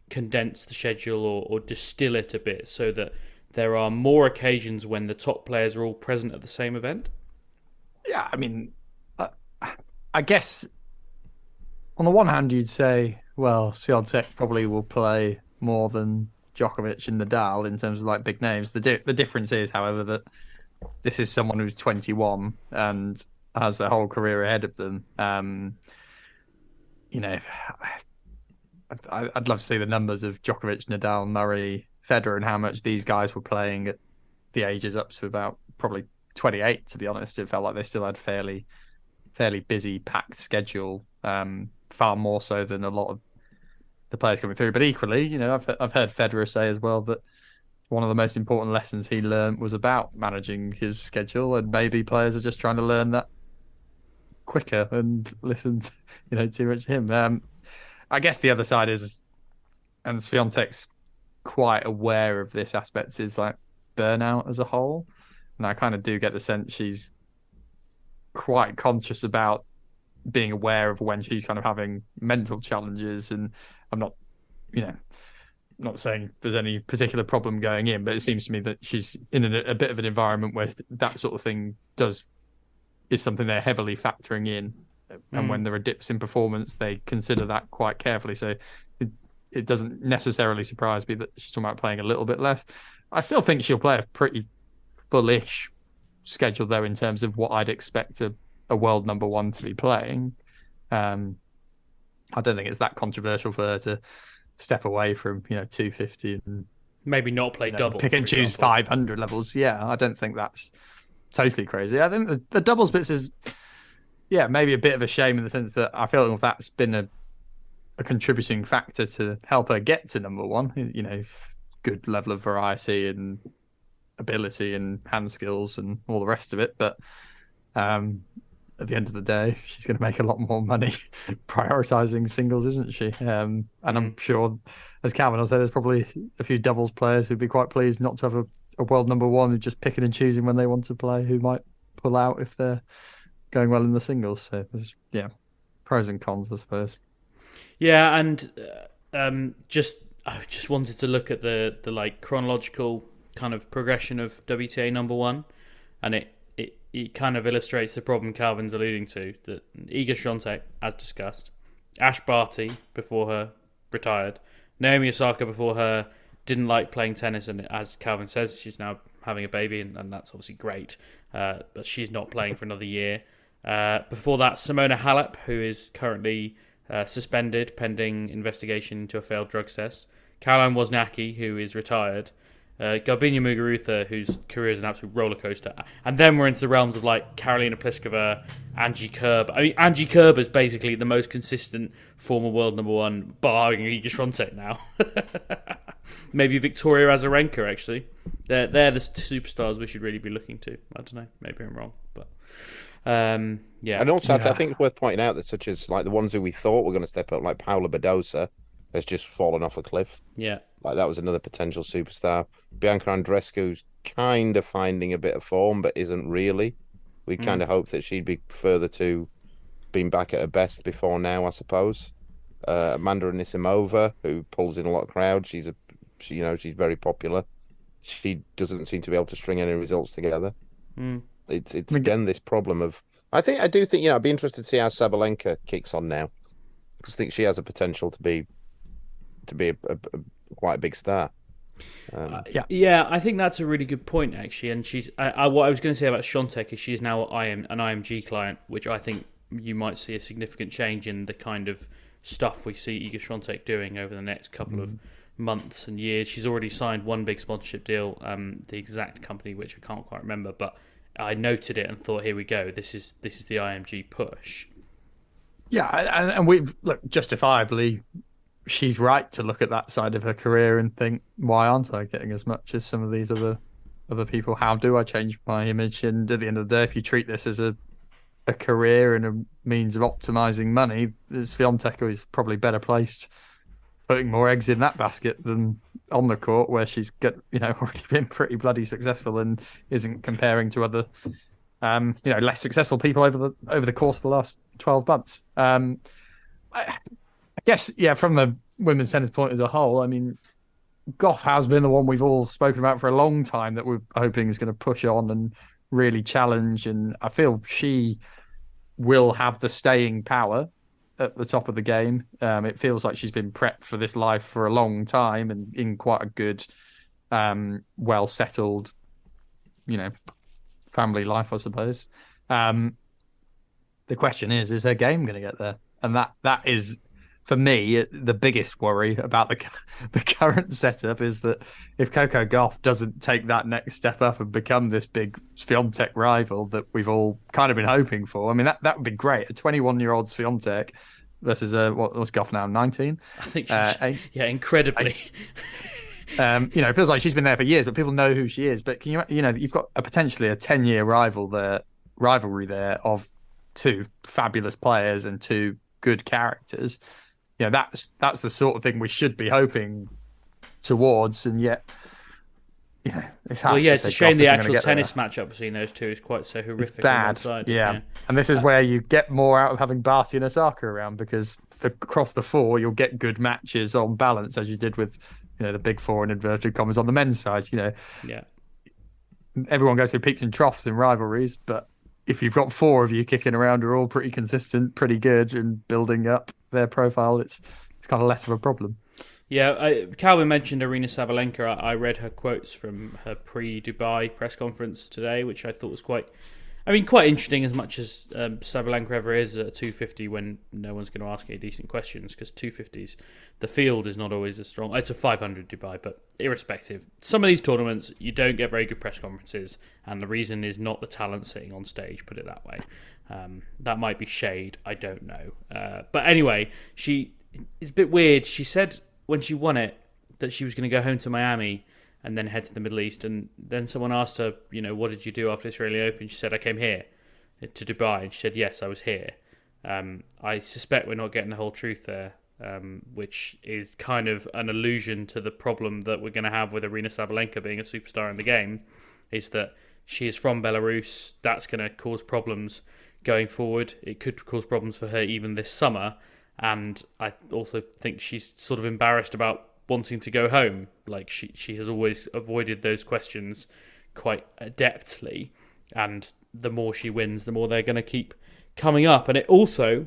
condense the schedule or distill it a bit so that there are more occasions when the top players are all present at the same event? Yeah, I mean, I guess on the one hand you'd say, well, Swiatek probably will play more than Djokovic and Nadal in terms of like big names. The difference is, however, that this is someone who's 21 and has their whole career ahead of them. I'd love to see the numbers of Djokovic, Nadal, Murray, Federer, and how much these guys were playing at the ages up to about probably 28. To be honest, it felt like they still had fairly busy, packed schedule, far more so than a lot of the players coming through. But equally, I've heard Federer say as well that one of the most important lessons he learned was about managing his schedule, and maybe players are just trying to learn that quicker and listen to, too much to him. I guess the other side is, and Swiatek's quite aware of this aspect, is like burnout as a whole. And I kind of do get the sense she's quite conscious about being aware of when she's kind of having mental challenges. And I'm not, not saying there's any particular problem going in, but it seems to me that she's in a bit of an environment where that sort of thing is something they're heavily factoring in. And when there are dips in performance, they consider that quite carefully. So it doesn't necessarily surprise me that she's talking about playing a little bit less. I still think she'll play a pretty fullish schedule, though, in terms of what I'd expect a world number one to be playing. I don't think it's that controversial for her to step away from 250 and maybe not play doubles, pick and choose 500 levels. Yeah, I don't think that's totally crazy. I think the doubles bits is maybe a bit of a shame in the sense that I feel like that's been a contributing factor to help her get to number one. Good level of variety and ability and hand skills and all the rest of it. But at the end of the day, she's going to make a lot more money prioritizing singles, isn't she? And I'm sure, as Calvin will say, there's probably a few doubles players who'd be quite pleased not to have a world number one who's just picking and choosing when they want to play, who might pull out if they're going well in the singles. So there's pros and cons, I suppose. Yeah, and I just wanted to look at the like chronological kind of progression of WTA number one, and it kind of illustrates the problem Calvin's alluding to, that Iga Swiatek, as discussed, Ash Barty before her retired, Naomi Osaka before her didn't like playing tennis, and as Calvin says, she's now having a baby, and that's obviously great, but she's not playing for another year. Before that, Simona Halep, who is currently suspended pending investigation into a failed drugs test. Caroline Wozniacki, who is retired. Garbina Muguruza, whose career is an absolute rollercoaster. And then we're into the realms of like Karolina Pliskova, Angie Kerber. I mean, Angie Kerber is basically the most consistent former world number one, barring Iga Swiatek now. Maybe Victoria Azarenka, actually. They're the superstars we should really be looking to. I don't know. Maybe I'm wrong, but yeah. And also, I think it's worth pointing out that such as like the ones who we thought were going to step up, like Paula Badosa, has just fallen off a cliff. Yeah. Like that was another potential superstar. Bianca Andreescu's kind of finding a bit of form, but isn't really. We kind of hoped that she'd be further to being back at her best before now, I suppose. Amanda Anisimova, who pulls in a lot of crowds, she's very popular. She doesn't seem to be able to string any results together. It's again this problem of. I do think I'd be interested to see how Sabalenka kicks on now, because I think she has a potential to be quite a big star. Yeah, I think that's a really good point, actually. And she's what I was going to say about Swiatek is she's now an IMG client, which I think you might see a significant change in the kind of stuff we see Iga Swiatek doing over the next couple of months and years. She's already signed one big sponsorship deal, the exact company which I can't quite remember, but I noted it and thought, here we go. This is the IMG push. Yeah, and we've justifiably. She's right to look at that side of her career and think, why aren't I getting as much as some of these other people? How do I change my image? And at the end of the day, if you treat this as a career and a means of optimizing money, Swiatek is probably better placed putting more eggs in that basket than on the court, where she's already been pretty bloody successful and isn't comparing to other less successful people over the course of the last 12 months. I guess, from the women's tennis point as a whole, I mean, Goff has been the one we've all spoken about for a long time that we're hoping is going to push on and really challenge. And I feel she will have the staying power at the top of the game. It feels like she's been prepped for this life for a long time and in quite a good, well-settled, family life, I suppose. The question is her game going to get there? And that is, for me, the biggest worry about the current setup is that if Coco Gauff doesn't take that next step up and become this big Swiatek rival that we've all kind of been hoping for, I mean, that would be great. A 21-year-old Swiatek versus what's Gauff now, 19? I think incredibly. It feels like she's been there for years, but people know who she is. But can you've got potentially a 10-year rivalry there of two fabulous players and two good characters. That's the sort of thing we should be hoping towards, and yet, it's hard. Well, it's a shame the actual tennis matchup between those two is quite so horrific. It's bad, yeah. And this is where you get more out of having Barty and Osaka around, because across the four you'll get good matches on balance, as you did with the big four in inverted commas on the men's side. Everyone goes through peaks and troughs in rivalries, but if you've got four of you kicking around who are all pretty consistent, pretty good, and building up their profile, it's kind of less of a problem. Yeah, Calvin mentioned Aryna Sabalenka. I read her quotes from her pre-Dubai press conference today, which I thought was quite interesting, as much as Sabalenka ever is at 250 when no one's going to ask any decent questions, because 250s, the field is not always as strong. It's a 500 Dubai, but irrespective, some of these tournaments, you don't get very good press conferences, and the reason is not the talent sitting on stage, put it that way. That might be shade, I don't know. But anyway, it's a bit weird. She said when she won it that she was going to go home to Miami and then head to the Middle East. And then someone asked her, what did you do after the Israeli Open? She said, I came here to Dubai. And she said, yes, I was here. I suspect we're not getting the whole truth there, which is kind of an allusion to the problem that we're going to have with Aryna Sabalenka being a superstar in the game, is that she is from Belarus. That's going to cause problems going forward. It could cause problems for her even this summer. And I also think she's sort of embarrassed about wanting to go home. Like she has always avoided those questions quite adeptly, and the more she wins, the more they're going to keep coming up. And it also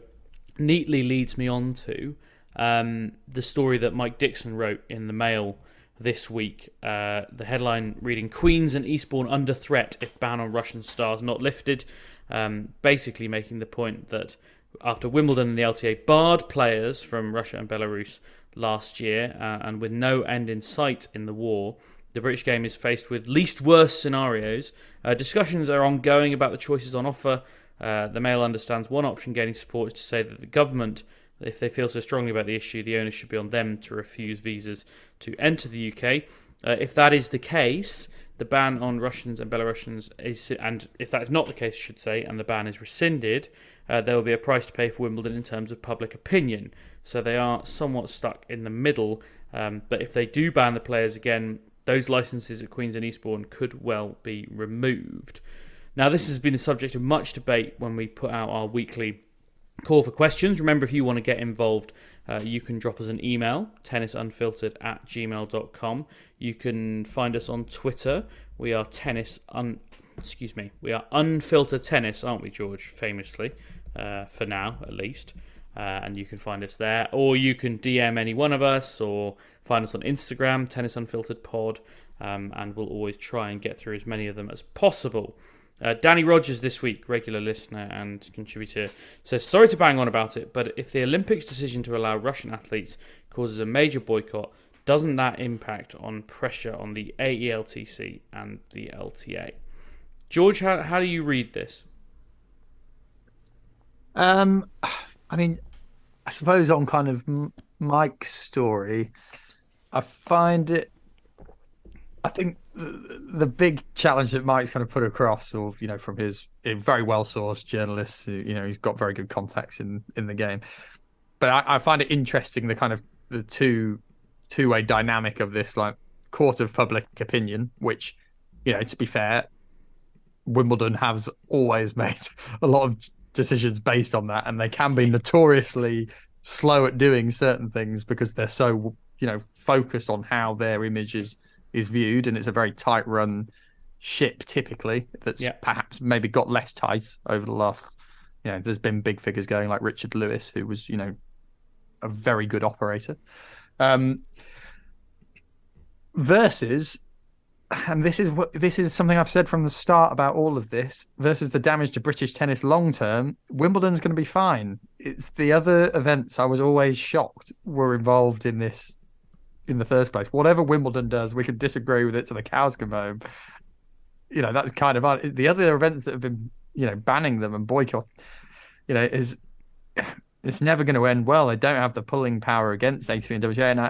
neatly leads me on to the story that Mike Dixon wrote in the Mail this week. The headline reading, Queens and Eastbourne under threat if ban on Russian stars not lifted. Basically making the point that after Wimbledon and the LTA barred players from Russia and Belarus last year, and with no end in sight in the war, the British game is faced with least worst scenarios. Discussions are ongoing about the choices on offer. The Mail understands one option gaining support is to say that the government, if they feel so strongly about the issue, the onus should be on them to refuse visas to enter the UK. If that is the case, the ban on Russians and Belarusians is, and if that is not the case, I should say, and the ban is rescinded, there will be a price to pay for Wimbledon in terms of public opinion. So they are somewhat stuck in the middle. But if they do ban the players again, those licenses at Queens and Eastbourne could well be removed. Now, this has been the subject of much debate when we put out our weekly call for questions. Remember, if you want to get involved, you can drop us an email, tennisunfiltered@gmail.com. You can find us on Twitter. We are we are Unfiltered Tennis, aren't we, George? Famously, for now at least. And you can find us there, or you can DM any one of us, or find us on Instagram, Tennis Unfiltered Pod, and we'll always try and get through as many of them as possible. Danny Rogers this week, regular listener and contributor, says, sorry to bang on about it, but if the Olympics decision to allow Russian athletes causes a major boycott, doesn't that impact on pressure on the AELTC and the LTA? George, how do you read this? I mean, I suppose on kind of Mike's story, I think the big challenge that Mike's kind of put across, or from his very well-sourced journalists, who he's got very good contacts in the game. But I find it interesting the kind of the two-way dynamic of this, like, court of public opinion, which, to be fair, Wimbledon has always made a lot of decisions based on that, and they can be notoriously slow at doing certain things because they're so focused on how their image is viewed, and it's a very tight run ship typically that's perhaps maybe got less tight over the last there's been big figures going like Richard Lewis, who was a very good operator, versus and this is something I've said from the start about all of this, versus the damage to British tennis long term, Wimbledon's going to be fine. It's the other events I was always shocked were involved in this in the first place. Whatever Wimbledon does, we can disagree with it till the cows come home. That's kind of the other events that have been, banning them and boycott, it's never going to end well. They don't have the pulling power against ATP and WTA, and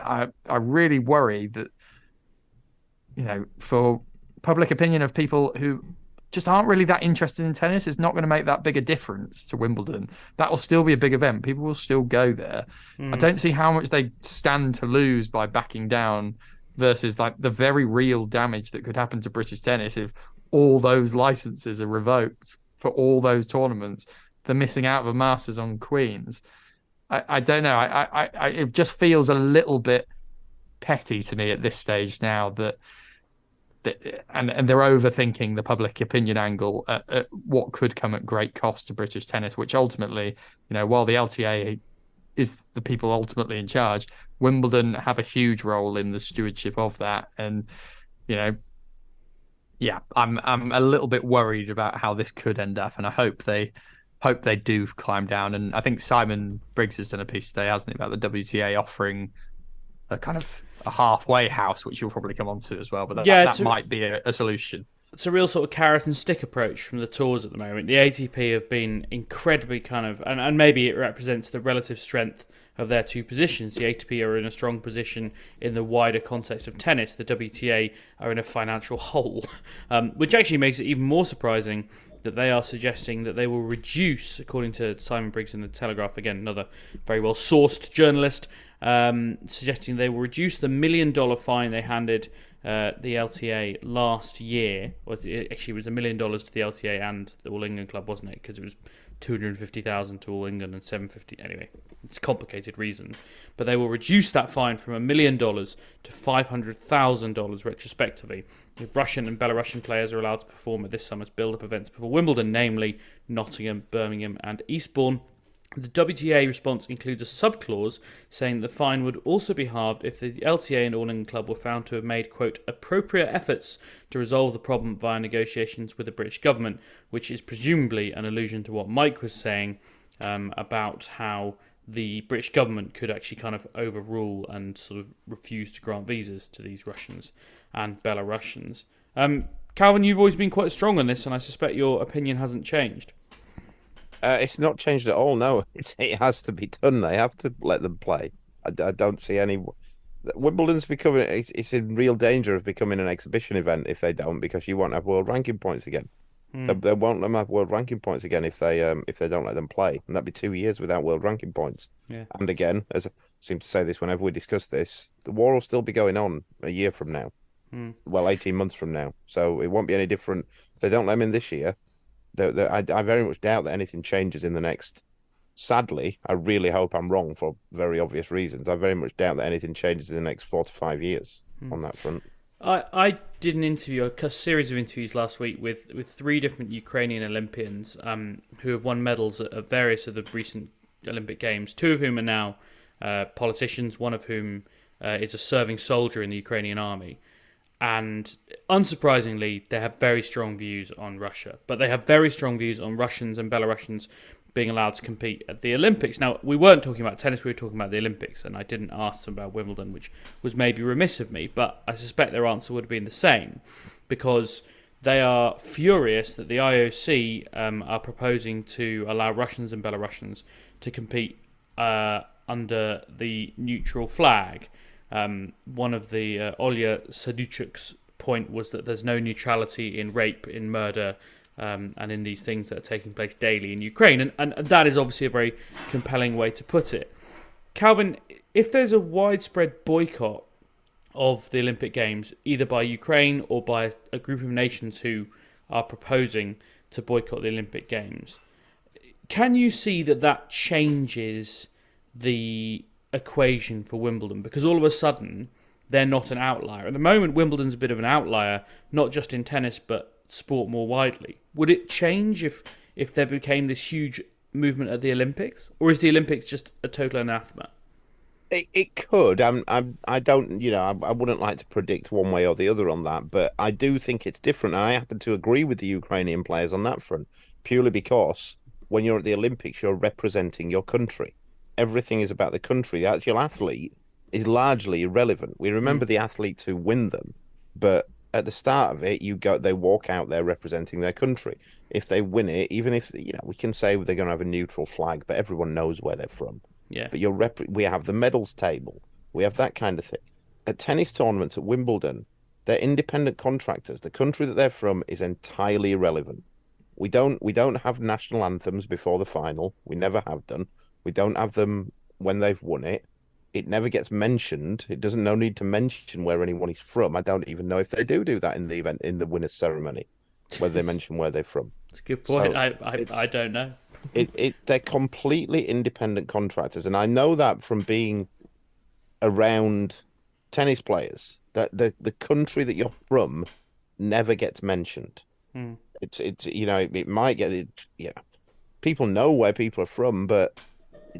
I really worry that, for public opinion of people who just aren't really that interested in tennis, it's not going to make that big a difference to Wimbledon. That will still be a big event. People will still go there. I don't see how much they stand to lose by backing down versus like the very real damage that could happen to British tennis if all those licenses are revoked for all those tournaments. They're missing out of a Masters on Queens. I don't know. It just feels a little bit petty to me at this stage now that and they're overthinking the public opinion angle at what could come at great cost to British tennis, which ultimately, while the LTA is the people ultimately in charge, Wimbledon have a huge role in the stewardship of that. And, I'm a little bit worried about how this could end up, and I hope they do climb down. And I think Simon Briggs has done a piece today, hasn't he, about the WTA offering a kind of a halfway house, which you'll probably come on to as well. But that might be a solution. It's a real sort of carrot and stick approach from the tours at the moment. The ATP have been incredibly kind of, and maybe it represents the relative strength of their two positions. The ATP are in a strong position in the wider context of tennis. The WTA are in a financial hole, which actually makes it even more surprising that they are suggesting that they will reduce, according to Simon Briggs in the Telegraph, again, another very well-sourced journalist, suggesting they will reduce the $1 million fine they handed the LTA last year. Well, actually, it was $1 million to the LTA and the All England Club, wasn't it? Because it was $250,000 to All England and $750,000. Anyway, it's complicated reasons. But they will reduce that fine from $1 million to $500,000 retrospectively, if Russian and Belarusian players are allowed to perform at this summer's build-up events before Wimbledon, namely Nottingham, Birmingham and Eastbourne. The WTA response includes a sub-clause saying the fine would also be halved if the LTA and All England Club were found to have made, quote, appropriate efforts to resolve the problem via negotiations with the British government, which is presumably an allusion to what Mike was saying about how the British government could actually kind of overrule and sort of refuse to grant visas to these Russians and Belarusians. Calvin, you've always been quite strong on this, and I suspect your opinion hasn't changed. It's not changed at all, no. It has to be done. They have to let them play. I don't see any... Wimbledon's becoming... It's in real danger of becoming an exhibition event if they don't, because you won't have world ranking points again. They won't let them have world ranking points again if they don't let them play. And that'd be 2 years without world ranking points. Yeah. And again, as I seem to say this whenever we discuss this, the war will still be going on a year from now. Well, 18 months from now. So it won't be any different. If they don't let them in this year, I very much doubt that anything changes in the next... Sadly, I really hope I'm wrong for very obvious reasons. I very much doubt that anything changes in the next 4 to 5 years on that front. I did an interview, a series of interviews last week with 3 different Ukrainian Olympians who have won medals at various of the recent Olympic Games, 2 of whom are now politicians, one of whom is a serving soldier in the Ukrainian army. And unsurprisingly, they have very strong views on Russia, but they have very strong views on Russians and Belarusians being allowed to compete at the Olympics. Now, we weren't talking about tennis, we were talking about the Olympics, and I didn't ask them about Wimbledon, which was maybe remiss of me, but I suspect their answer would have been the same, because they are furious that the IOC are proposing to allow Russians and Belarusians to compete under the neutral flag. One of the Olya Saduchuk's point was that there's no neutrality in rape, in murder, and in these things that are taking place daily in Ukraine. And that is obviously a very compelling way to put it. Calvin, if there's a widespread boycott of the Olympic Games, either by Ukraine or by a group of nations who are proposing to boycott the Olympic Games, can you see that changes the equation for Wimbledon? Because all of a sudden, they're not an outlier. At the moment, Wimbledon's a bit of an outlier, not just in tennis, but sport more widely. Would it change if there became this huge movement at the Olympics? Or is the Olympics just a total anathema? It could. I don't, I wouldn't like to predict one way or the other on that, but I do think it's different. And I happen to agree with the Ukrainian players on that front, purely because when you're at the Olympics, you're representing your country. Everything is about the country. The actual athlete is largely irrelevant. We remember the athletes who win them, but at the start of it, they walk out there representing their country. If they win it, even if, we can say they're going to have a neutral flag, but everyone knows where they're from. Yeah. But we have the medals table. We have that kind of thing. At tennis tournaments at Wimbledon, they're independent contractors. The country that they're from is entirely irrelevant. We don't have national anthems before the final. We never have done. We don't have them when they've won it. It never gets mentioned. It doesn't no need to mention where anyone is from. I don't even know if they do that in the event, in the winner's ceremony, whether they mention where they're from. That's a good point. So I don't know. They're completely independent contractors, and I know that from being around tennis players, that the country that you're from never gets mentioned. It's it might get people know where people are from, but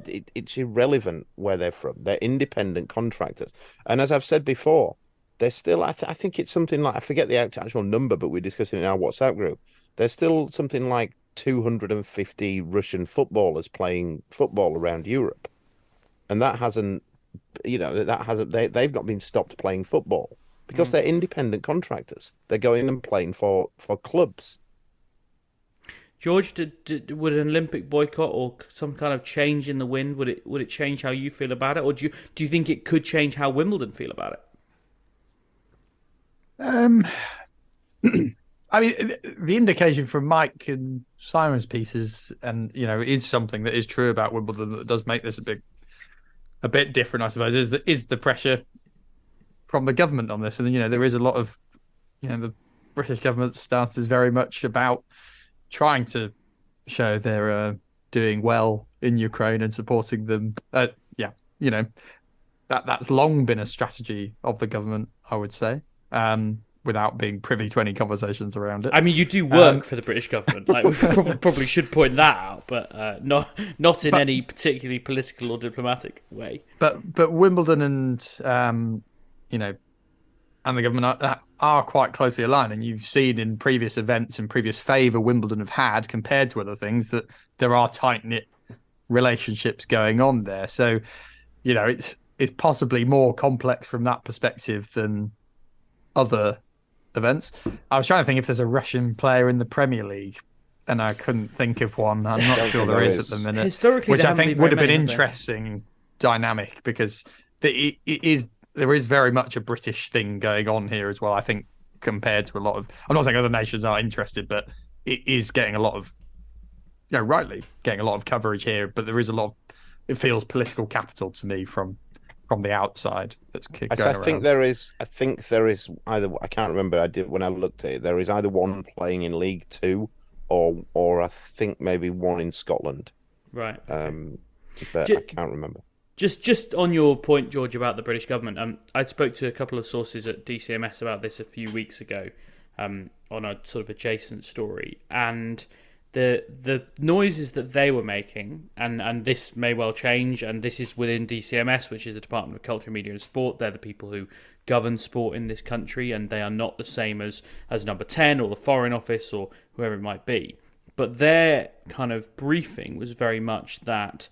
it's irrelevant where they're from. They're independent contractors, and as I've said before, they're still. I think it's something like, I forget the actual number, but we're discussing it in our WhatsApp group. There's still something like 250 Russian footballers playing football around Europe, and that hasn't they've not been stopped playing football because they're independent contractors. They're going and playing for clubs. George, would an Olympic boycott or some kind of change in the wind, would it change how you feel about it, or do you think it could change how Wimbledon feel about it? I mean, the indication from Mike and Simon's pieces, and is something that is true about Wimbledon that does make this a bit different, I suppose, is the pressure from the government on this. And there is a lot of, the British government's stance is very much about trying to show they're doing well in Ukraine and supporting them. That's long been a strategy of the government, I would say. Without being privy to any conversations around it. I mean, you do work for the British government. Like, we probably should point that out, but not in any particularly political or diplomatic way. But Wimbledon and and the government are quite closely aligned, and you've seen in previous events and previous favour Wimbledon have had compared to other things that there are tight knit relationships going on there. So, it's possibly more complex from that perspective than other events. I was trying to think if there's a Russian player in the Premier League, and I couldn't think of one. I'm not sure there is at the minute. Historically, which I think would have been many, interesting dynamic, because there is very much a British thing going on here as well. I think compared to a lot of, I'm not saying other nations are interested, but it is getting a lot of, rightly getting a lot of coverage here. But there is a lot of, it feels political capital to me from the outside that's going around. I think there is either, I can't remember, I did when I looked at it, there is either one playing in League Two or I think maybe one in Scotland. Right. But I can't remember. Just on your point, George, about the British government, I spoke to a couple of sources at DCMS about this a few weeks ago, on a sort of adjacent story, and the noises that they were making, and this may well change, and this is within DCMS, which is the Department of Culture, Media and Sport. They're the people who govern sport in this country, and they are not the same as Number 10 or the Foreign Office or whoever it might be. But their kind of briefing was very much that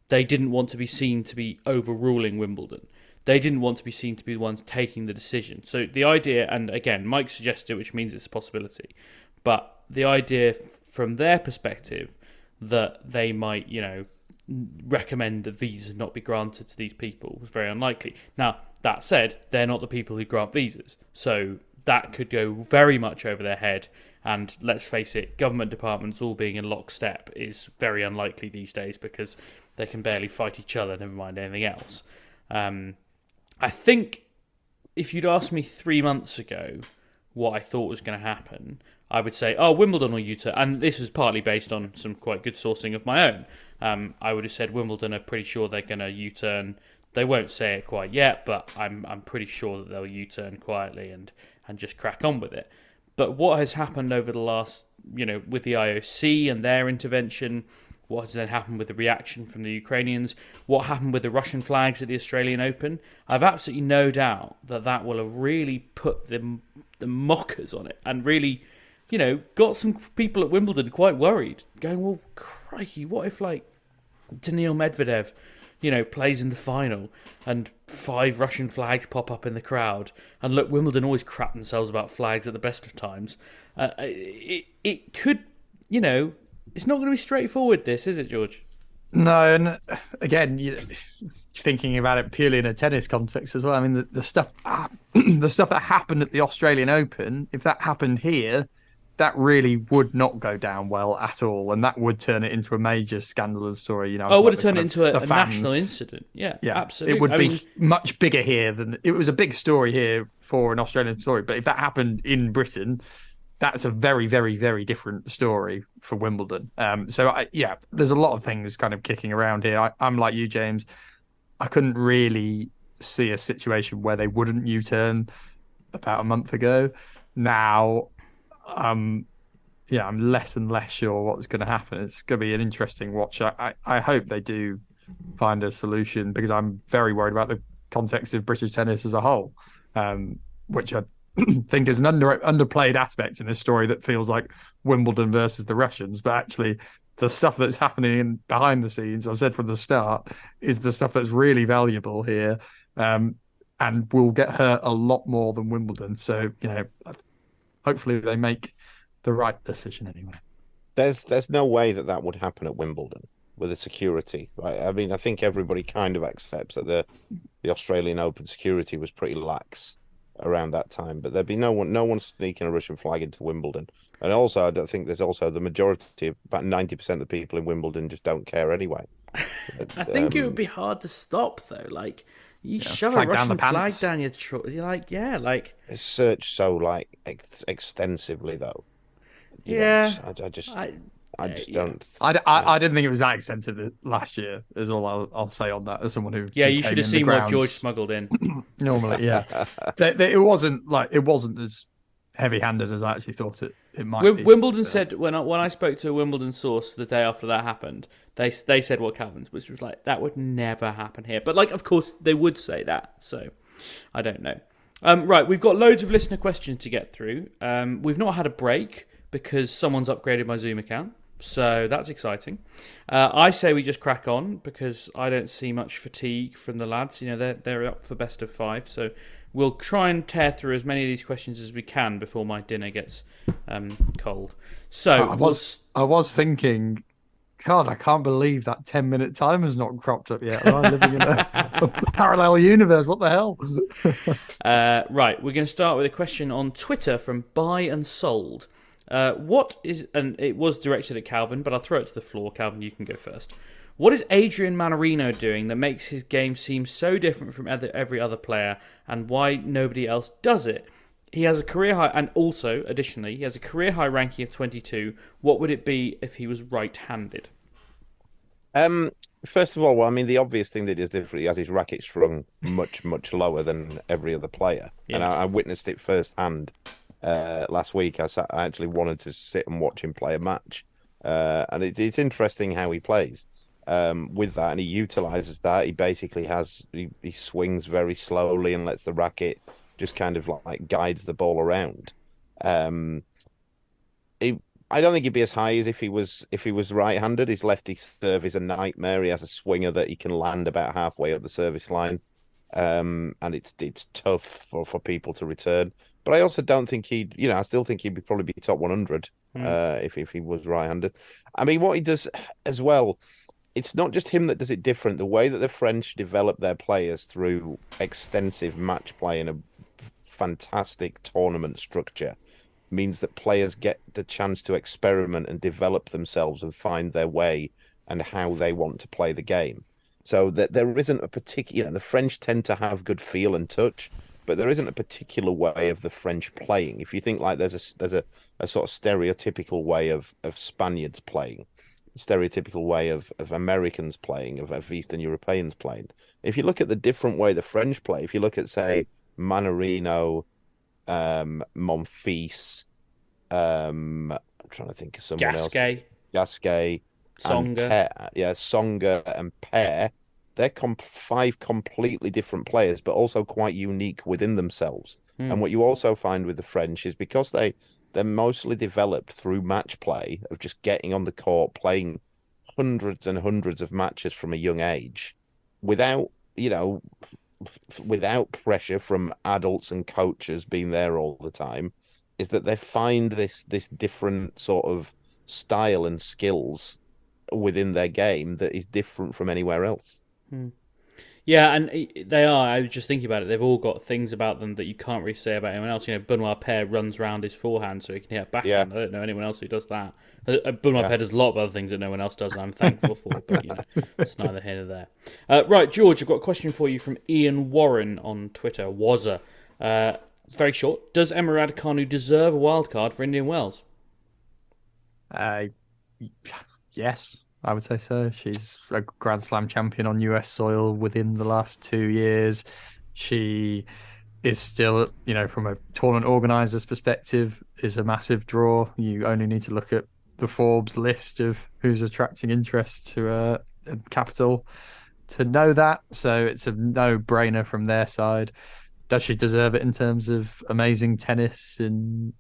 they didn't want to be seen to be overruling Wimbledon. They didn't want to be seen to be the ones taking the decision. So the idea, and again, Mike suggested it, which means it's a possibility, but the idea from their perspective that they might, recommend that visas not be granted to these people was very unlikely. Now, that said, they're not the people who grant visas, so that could go very much over their head. And let's face it, government departments all being in lockstep is very unlikely these days because they can barely fight each other, never mind anything else. I think if you'd asked me 3 months ago what I thought was going to happen, I would say, Wimbledon will U-turn. And this was partly based on some quite good sourcing of my own. I would have said Wimbledon are pretty sure they're going to U-turn. They won't say it quite yet, but I'm pretty sure that they'll U-turn quietly and just crack on with it. But what has happened over the last, with the IOC and their intervention, what has then happened with the reaction from the Ukrainians, what happened with the Russian flags at the Australian Open. I've absolutely no doubt that will have really put the mockers on it and really, got some people at Wimbledon quite worried, going, well, crikey, what if, Daniil Medvedev, plays in the final and 5 Russian flags pop up in the crowd? And look, Wimbledon always crap themselves about flags at the best of times. It could, it's not going to be straightforward, this, is it, George? No, and again, thinking about it purely in a tennis context as well. I mean, the stuff that happened at the Australian Open, if that happened here, that really would not go down well at all, and that would turn it into a major scandalous story. It would have turned it into a national incident. Yeah, absolutely. It would be much bigger here than it was a big story here for an Australian story. But if that happened in Britain, that's a very, very, very different story for Wimbledon. There's a lot of things kind of kicking around here. I'm like you, James. I couldn't really see a situation where they wouldn't U-turn about a month ago. Now, I'm less and less sure what's going to happen. It's going to be an interesting watch. I hope they do find a solution, because I'm very worried about the context of British tennis as a whole, which I think is an underplayed aspect in this story that feels like Wimbledon versus the Russians, but actually the stuff that's happening behind the scenes, I've said from the start, is the stuff that's really valuable here, and will get hurt a lot more than Wimbledon. So, hopefully they make the right decision anyway. There's no way that would happen at Wimbledon with the security. Right? I mean, I think everybody kind of accepts that the Australian Open security was pretty lax around that time, but there'd be no one sneaking a Russian flag into Wimbledon. And also, I don't think there's also the majority, about 90% of the people in Wimbledon just don't care anyway. I think it would be hard to stop though. You shove a Russian flag down your throat. You're it's searched so extensively though. I just don't. I didn't think it was that extensive last year. Is all I'll say on that, as someone who. Yeah, you should have seen what George smuggled in. Normally, yeah, it wasn't as heavy-handed as I actually thought it might be. Wimbledon said when I spoke to a Wimbledon source the day after that happened, they said what Calvin's, which was that would never happen here. But of course they would say that. So I don't know. Right, we've got loads of listener questions to get through. We've not had a break because someone's upgraded my Zoom account. So that's exciting. I say we just crack on because I don't see much fatigue from the lads. They're up for best of 5. So we'll try and tear through as many of these questions as we can before my dinner gets cold. So I was thinking, God, I can't believe that 10-minute timer's not cropped up yet. I'm living in a parallel universe. What the hell? Right, we're going to start with a question on Twitter from BuyandSold. And it was directed at Calvin, but I'll throw it to the floor. Calvin, you can go first. What is Adrian Mannarino doing that makes his game seem so different from every other player, and why nobody else does it? He has a career high, and also, additionally, he has a career high ranking of 22. What would it be if he was right-handed? First of all, I mean, the obvious thing that he does differently, he has his racket strung much, much lower than every other player. Yeah. And I witnessed it firsthand last week. I actually wanted to sit and watch him play a match. And it's interesting how he plays with that, and he utilises that. He basically he swings very slowly and lets the racket just kind of guides the ball around. I don't think he'd be as high as if he was right-handed. His lefty serve is a nightmare. He has a swinger that he can land about halfway up the service line, and it's tough for people to return. But I also don't think I still think he'd probably be top 100 if he was right-handed. I mean, what he does as well, it's not just him that does it different. The way that the French develop their players through extensive match play and a fantastic tournament structure means that players get the chance to experiment and develop themselves and find their way and how they want to play the game. So that there isn't a particular, the French tend to have good feel and touch, but there isn't a particular way of the French playing. If you think there's a sort of stereotypical way of Spaniards playing, stereotypical way of Americans playing, of Eastern Europeans playing. If you look at the different way the French play, if you look at, say, Mannarino, Monfils, I'm trying to think of someone else. Gasquet. Songa. Songa and Pair. They're 5 completely different players, but also quite unique within themselves. And what you also find with the French is because they're mostly developed through match play of just getting on the court, playing hundreds and hundreds of matches from a young age, without pressure from adults and coaches being there all the time, is that they find this different sort of style and skills within their game that is different from anywhere else. Yeah, and they are. I was just thinking about it. They've all got things about them that you can't really say about anyone else. Benoit Paire runs around his forehand so he can hit a backhand. I don't know anyone else who does that. Benoit Paire does a lot of other things that no one else does, and I'm thankful for. But it's neither here nor there. Right, George, I've got a question for you from Ian Warren on Twitter. Wazza. It's very short. Does Emma Raducanu deserve a wild card for Indian Wells? Yes. I would say so. She's a Grand Slam champion on US soil within the last 2 years. She is still, from a tournament organiser's perspective, is a massive draw. You only need to look at the Forbes list of who's attracting interest to Capital to know that. So it's a no-brainer from their side. Does she deserve it in terms of amazing tennis and,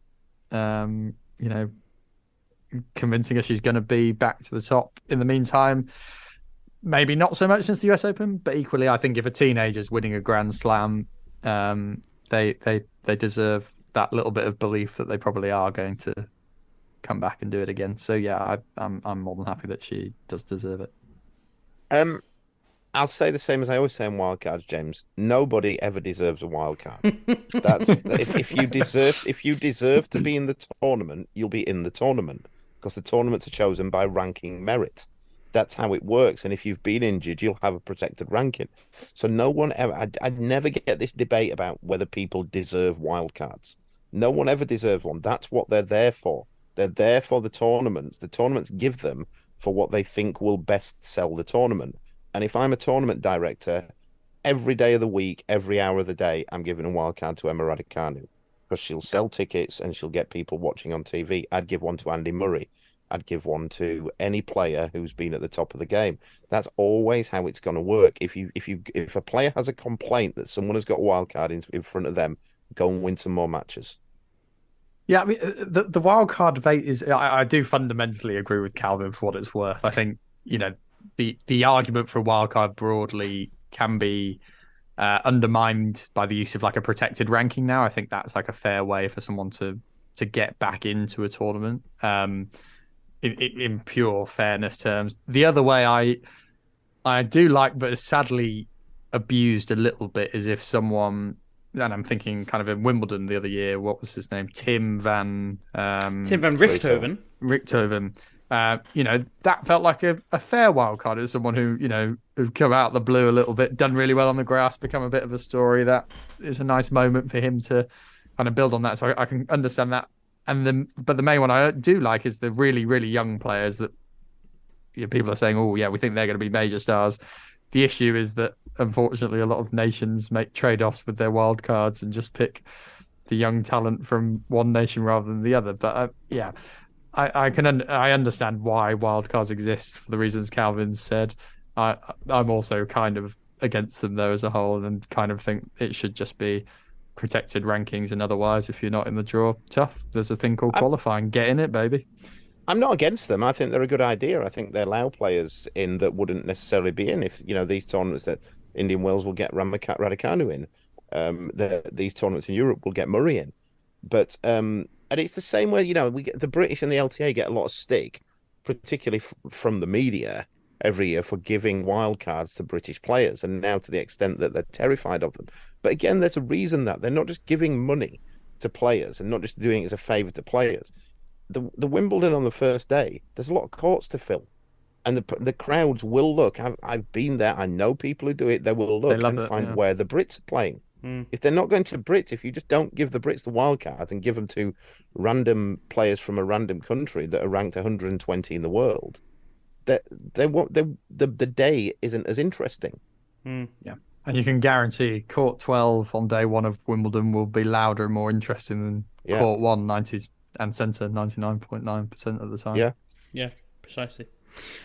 convincing her she's going to be back to the top in the meantime? Maybe not so much since the US Open, but equally, I think if a teenager's winning a Grand Slam, they deserve that little bit of belief that they probably are going to come back and do it again. So yeah, I'm more than happy that she does deserve it. I'll say the same as I always say in wildcards, James. Nobody ever deserves a wildcard. That's if you deserve to be in the tournament, you'll be in the tournament, because the tournaments are chosen by ranking merit. That's how it works. And if you've been injured, you'll have a protected ranking. So no one ever. I'd never get this debate about whether people deserve wildcards. No one ever deserves one. That's what they're there for. They're there for the tournaments. The tournaments give them for what they think will best sell the tournament. And if I'm a tournament director, every day of the week, every hour of the day, I'm giving a wild card to Emma Raducanu, because she'll sell tickets and she'll get people watching on TV. I'd give one to Andy Murray. I'd give one to any player who's been at the top of the game. That's always how it's going to work. If a player has a complaint that someone has got a wild card in front of them, go and win some more matches. Yeah, I mean, the wild card debate is. I do fundamentally agree with Calvin for what it's worth. I think the argument for a wildcard broadly can be undermined by the use of like a protected ranking now. I think that's like a fair way for someone to get back into a tournament in pure fairness terms. The other way I do like, but is sadly abused a little bit, is if someone, and I'm thinking kind of in Wimbledon the other year, what was his name? Tim van Richthoven. That felt like a fair wild card. It was someone who'd come out of the blue a little bit, done really well on the grass, become a bit of a story. That is a nice moment for him to kind of build on that. So I can understand that. But the main one I do like is the really, really young players that people are saying, oh yeah, we think they're going to be major stars. The issue is that unfortunately a lot of nations make trade-offs with their wild cards and just pick the young talent from one nation rather than the other. But I understand why wildcards exist for the reasons Calvin said. I'm also kind of against them though as a whole, and kind of think it should just be protected rankings, and otherwise if you're not in the draw, tough. There's a thing called qualifying. Get in it, baby. I'm not against them. I think they're a good idea. I think they allow players in that wouldn't necessarily be in. If these tournaments that Indian Wells will get Raducanu in, these tournaments in Europe will get Murray in, but and it's the same way, we get the British and the LTA get a lot of stick, particularly from the media every year, for giving wildcards to British players, and now to the extent that they're terrified of them. But again, there's a reason that they're not just giving money to players and not just doing it as a favour to players. The Wimbledon on the first day, there's a lot of courts to fill, and the crowds will look. I've been there. I know people who do it. They will look and find where the Brits are playing. If they're not going to Brits, if you just don't give the Brits the wild card and give them to random players from a random country that are ranked 120 in the world, the day isn't as interesting. Yeah, and you can guarantee Court 12 on day one of Wimbledon will be louder and more interesting than Court 1, 90 and centre 99.9% of the time. Yeah, precisely.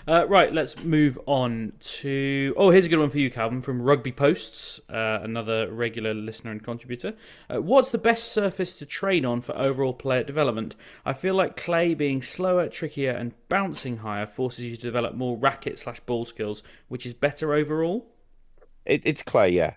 Right, let's move on to... Oh, here's a good one for you, Calvin, from Rugby Posts, another regular listener and contributor. What's the best surface to train on for overall player development? I feel like clay being slower, trickier, and bouncing higher forces you to develop more racket/ball skills, which is better overall. It's clay, yeah.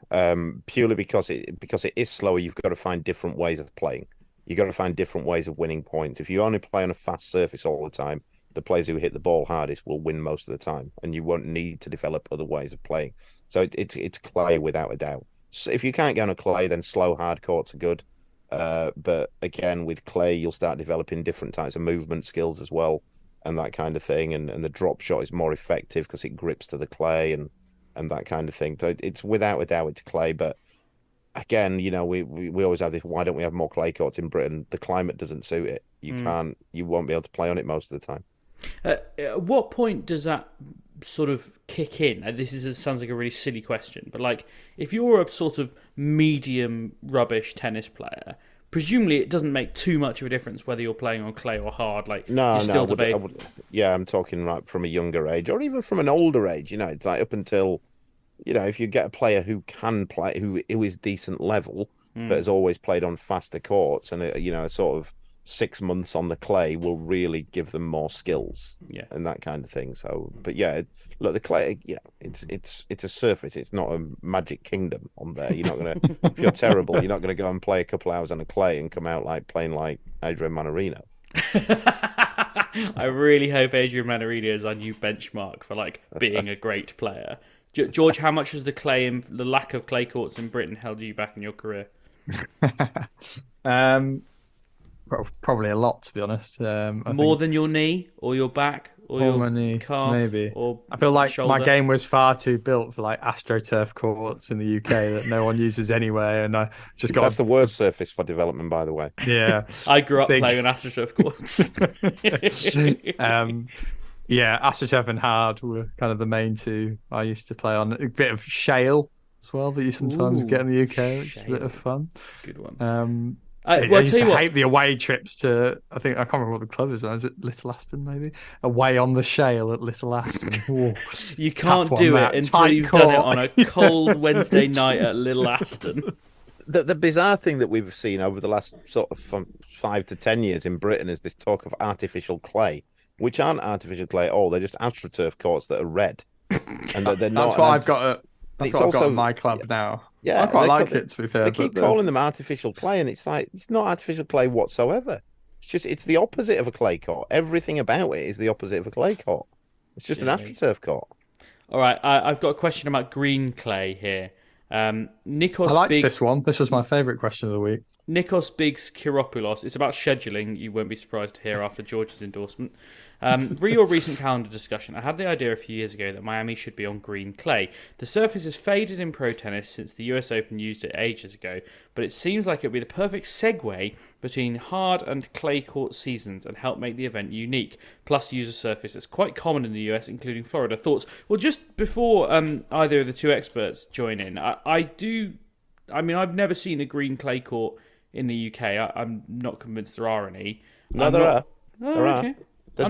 Purely because it is slower. You've got to find different ways of playing. You've got to find different ways of winning points. If you only play on a fast surface all the time, the players who hit the ball hardest will win most of the time, and you won't need to develop other ways of playing. So it's clay without a doubt. So if you can't get on a clay, then slow hard courts are good. But again, with clay, you'll start developing different types of movement skills as well, and that kind of thing. And the drop shot is more effective because it grips to the clay and that kind of thing. So it's without a doubt it's clay. But again, we always have this. Why don't we have more clay courts in Britain? The climate doesn't suit it. You won't be able to play on it most of the time. At what point does that sort of kick in? Sounds like a really silly question, but like if you're a sort of medium rubbish tennis player, presumably it doesn't make too much of a difference whether you're playing on clay or hard. Like no, I'm talking right from a younger age or even from an older age. It's like up until if you get a player who can play, who is decent level, but has always played on faster courts, and a sort of 6 months on the clay will really give them more skills, and that kind of thing. So, but look, the clay, it's a surface. It's not a magic kingdom on there. You're not gonna, if you're terrible, you're not gonna go and play a couple hours on a clay and come out like playing like Adrian Mannarino. I really hope Adrian Mannarino is our new benchmark for like being a great player. George, how much has the clay and the lack of clay courts in Britain held you back in your career? Probably a lot, to be honest. More than your knee or your back or your knee, calf, maybe. Or I feel like shoulder. My game was far too built for like AstroTurf courts in the UK that no one uses anyway, and I just got. That's the worst surface for development, by the way. Yeah, I grew up playing on AstroTurf courts. AstroTurf and hard were kind of the main two I used to play on. A bit of shale as well that you sometimes get in the UK, which is a bit of fun. Good one. I used to hate the away trips to, I can't remember what the club is now. Is it Little Aston, maybe? Away on the shale at Little Aston. Ooh, you can't do it until you've done it on a cold Wednesday night at Little Aston. The bizarre thing that we've seen over the last sort of 5 to 10 years in Britain is this talk of artificial clay, which aren't artificial clay at all. They're just AstroTurf courts that are red. And they're not. That's what I've got at my club now. Yeah, I quite like it, to be fair. They keep calling them artificial clay, and it's like, it's not artificial clay whatsoever. It's the opposite of a clay court. Everything about it is the opposite of a clay court. It's just an AstroTurf court. All right, I've got a question about green clay here. Nikos I liked this one. This was my favourite question of the week. Nikos Biggs Kiropoulos. It's about scheduling. You won't be surprised to hear after George's endorsement. Re your recent calendar discussion. I had the idea a few years ago that Miami should be on green clay. The surface has faded in pro tennis since the US Open used it ages ago, but it seems like it would be the perfect segue between hard and clay court seasons and help make the event unique. Plus, use a surface that's quite common in the US, including Florida. Thoughts? Well, just before either of the two experts join in, I've never seen a green clay court in the UK. I'm not convinced there are any. No, there are. There are. Okay. There's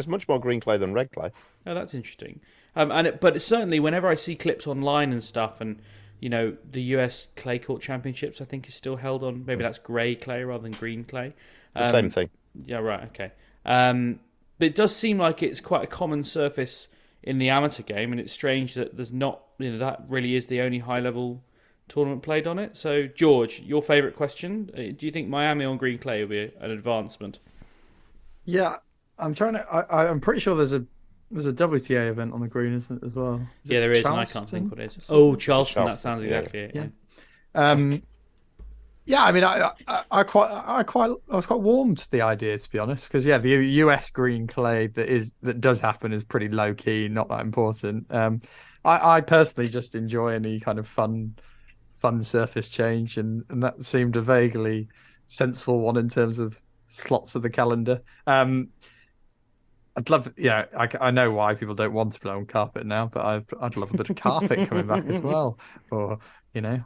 much more green clay than red clay. Oh, that's interesting. But certainly, whenever I see clips online and stuff, and the US Clay Court Championships, I think is still held on. Maybe that's grey clay rather than green clay. It's the same thing. Yeah, right. Okay. But it does seem like it's quite a common surface in the amateur game, and it's strange that there's not. That really is the only high level tournament played on it. So, George, your favourite question: do you think Miami on green clay will be an advancement? Yeah. I'm pretty sure there's a WTA event on the green, isn't it, as well? There is, and I can't think what it is. Oh, Charleston. That sounds exactly it. Yeah. I mean, I was quite warm to the idea, to be honest, because the US green clay that does happen is pretty low key, not that important. I personally just enjoy any kind of fun surface change, and that seemed a vaguely sensible one in terms of slots of the calendar. I'd love, I know why people don't want to play on carpet now, but I'd love a bit of carpet coming back as well. Or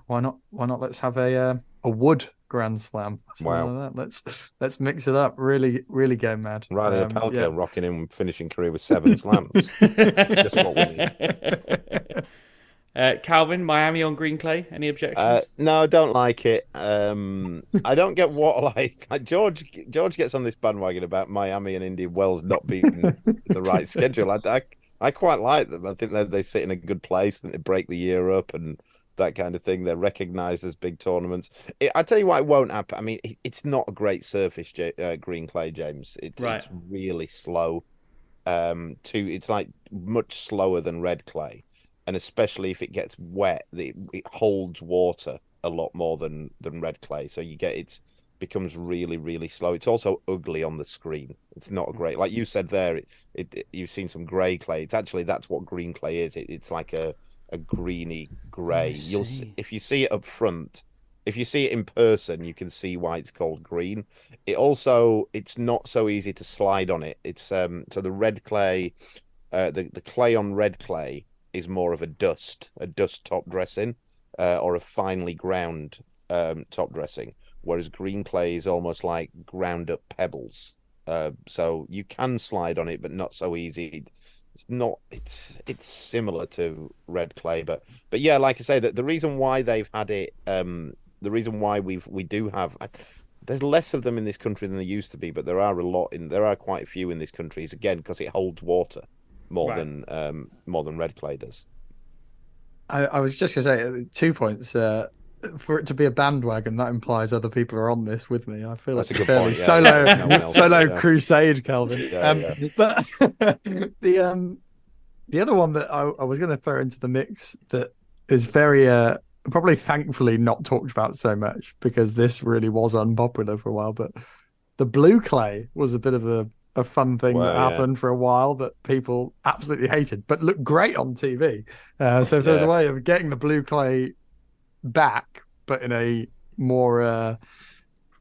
why not? Let's have a wood Grand Slam. Wow. Like that. Let's mix it up. Really, really go mad. Riley Opelka rocking in, finishing career with 7 slams. Just what we need. Calvin, Miami on green clay. Any objections? No, I don't like it. I don't get what George gets on this bandwagon about Miami and Indian Wells not being the right schedule. I quite like them. I think they sit in a good place. I think they break the year up and that kind of thing. They're recognised as big tournaments. I tell you why it won't happen. I mean, it's not a great surface, green clay, James. It's really slow. It's like much slower than red clay. And especially if it gets wet, it holds water a lot more than red clay. So it becomes really, really slow. It's also ugly on the screen. It's not a great, like you said there. You've seen some grey clay. It's actually that's what green clay is. It's like a greeny grey. If you see it up front, if you see it in person, you can see why it's called green. It's not so easy to slide on it. It's so the red clay, the clay on red clay is more of a dust top dressing, or a finely ground top dressing, whereas green clay is almost like ground up pebbles. So you can slide on it, but not so easy. It's similar to red clay, but yeah, like I say, the reason why they've had it, the reason why we do have. There's less of them in this country than there used to be, but there are quite a few in this country. Again, because it holds water more than red clay does. I was just gonna say 2 points. For it to be a bandwagon, that implies other people are on this with me. I feel That's like a a good fairly point, solo crusade, Calvin. But the other one that I was going to throw into the mix that is very probably thankfully not talked about so much because this really was unpopular for a while, but the blue clay was a bit of a fun thing that happened for a while that people absolutely hated, but looked great on TV. So if there's a way of getting the blue clay back, but in a more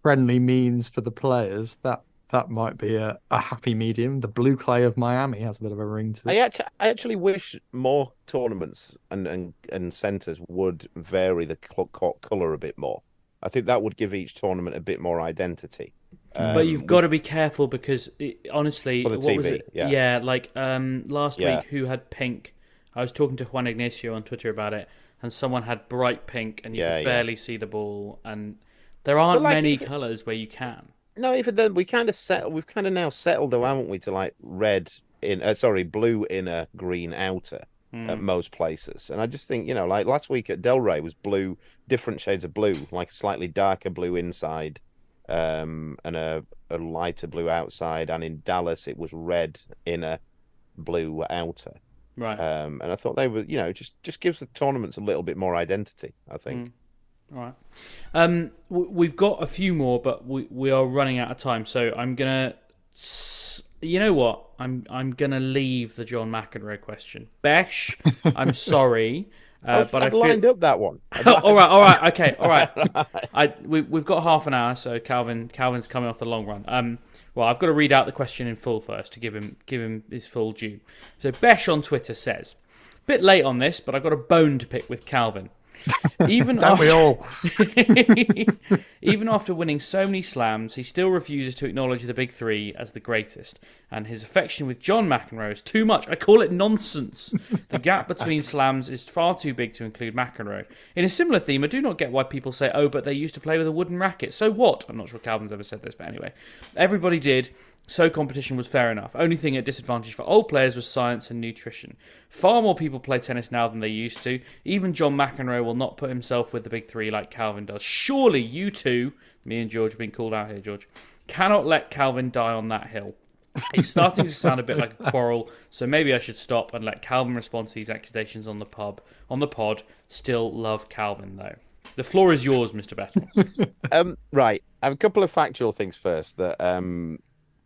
friendly means for the players, that might be a happy medium. The blue clay of Miami has a bit of a ring to it. I actually wish more tournaments and centres would vary the colour a bit more. I think that would give each tournament a bit more identity. But you've got to be careful because, honestly, for the what TV, was it? Yeah, like last week, who had pink? I was talking to Juan Ignacio on Twitter about it, and someone had bright pink, and you could barely see the ball. And there aren't many colours where you can. No, even then we've kind of now settled though, haven't we, to like blue inner, green outer at most places. And I just think, like last week at Delray was blue, different shades of blue, like a slightly darker blue inside, and a lighter blue outside. And in Dallas it was red inner, blue outer. Right. And I thought they were, just gives the tournaments a little bit more identity, I think. All right. We've got a few more, but we are running out of time. So I'm gonna, you know what? I'm gonna leave the John McEnroe question. Besh, I'm sorry, but I lined up that one. all right, okay, all right. We've got half an hour, so Calvin's coming off the long run. Well, I've got to read out the question in full first to give him his full due. So Besh on Twitter says, bit late on this, but I got a bone to pick with Calvin. Even after winning so many slams, he still refuses to acknowledge the big three as the greatest, and his affection with John McEnroe is too much. I call it nonsense. The gap between slams is far too big to include McEnroe. In a similar theme, I do not get why people say, oh, but they used to play with a wooden racket. So what? I'm not sure Calvin's ever said this, but anyway. Everybody did. So competition was fair enough. Only thing at disadvantage for old players was science and nutrition. Far more people play tennis now than they used to. Even John McEnroe will not put himself with the big three like Calvin does. Surely you two, me and George have been called out here, George, cannot let Calvin die on that hill. It's starting to sound a bit like a quarrel, so maybe I should stop and let Calvin respond to these accusations on the pod. Still love Calvin though. The floor is yours, Mr. Betton. Right. I have a couple of factual things first that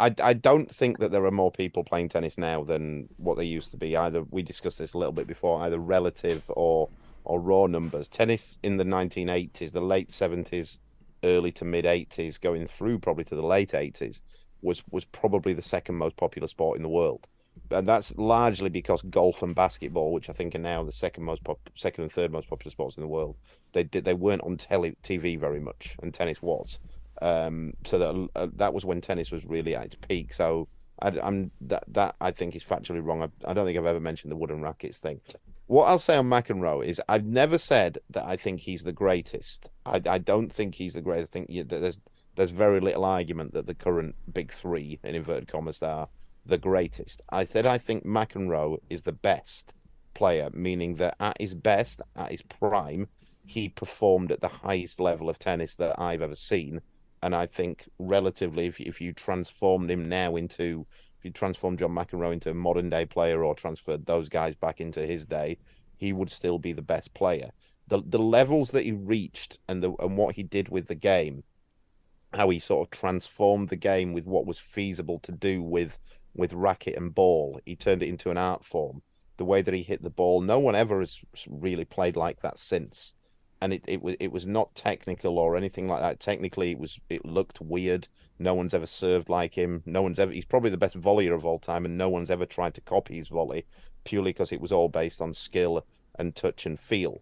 I don't think that there are more people playing tennis now than what they used to be. Either we discussed this a little bit before, either relative or raw numbers. Tennis in the 1980s, the late 70s, early to mid 80s, going through probably to the late 80s, was probably the second most popular sport in the world. and that's largely because golf and basketball, which I think are now the second and third most popular sports in the world, they weren't on TV very much, and tennis was. So that was when tennis was really at its peak. So that I think is factually wrong. I don't think I've ever mentioned the wooden rackets thing. What I'll say on McEnroe is I've never said that I think he's the greatest. I don't think he's the greatest. I think that there's very little argument that the current big three, in inverted commas, are the greatest. I said I think McEnroe is the best player, meaning that at his best, at his prime, he performed at the highest level of tennis that I've ever seen. And I think relatively, if you transformed him now into, if you transformed John McEnroe into a modern day player or transferred those guys back into his day, he would still be the best player. The levels that he reached and what he did with the game, how he sort of transformed the game with what was feasible to do with racket and ball. He turned it into an art form. The way that he hit the ball, no one ever has really played like that since. And it was not technical or anything like that. Technically, it looked weird. No one's ever served like him. He's probably the best volleyer of all time, and no one's ever tried to copy his volley purely because it was all based on skill and touch and feel.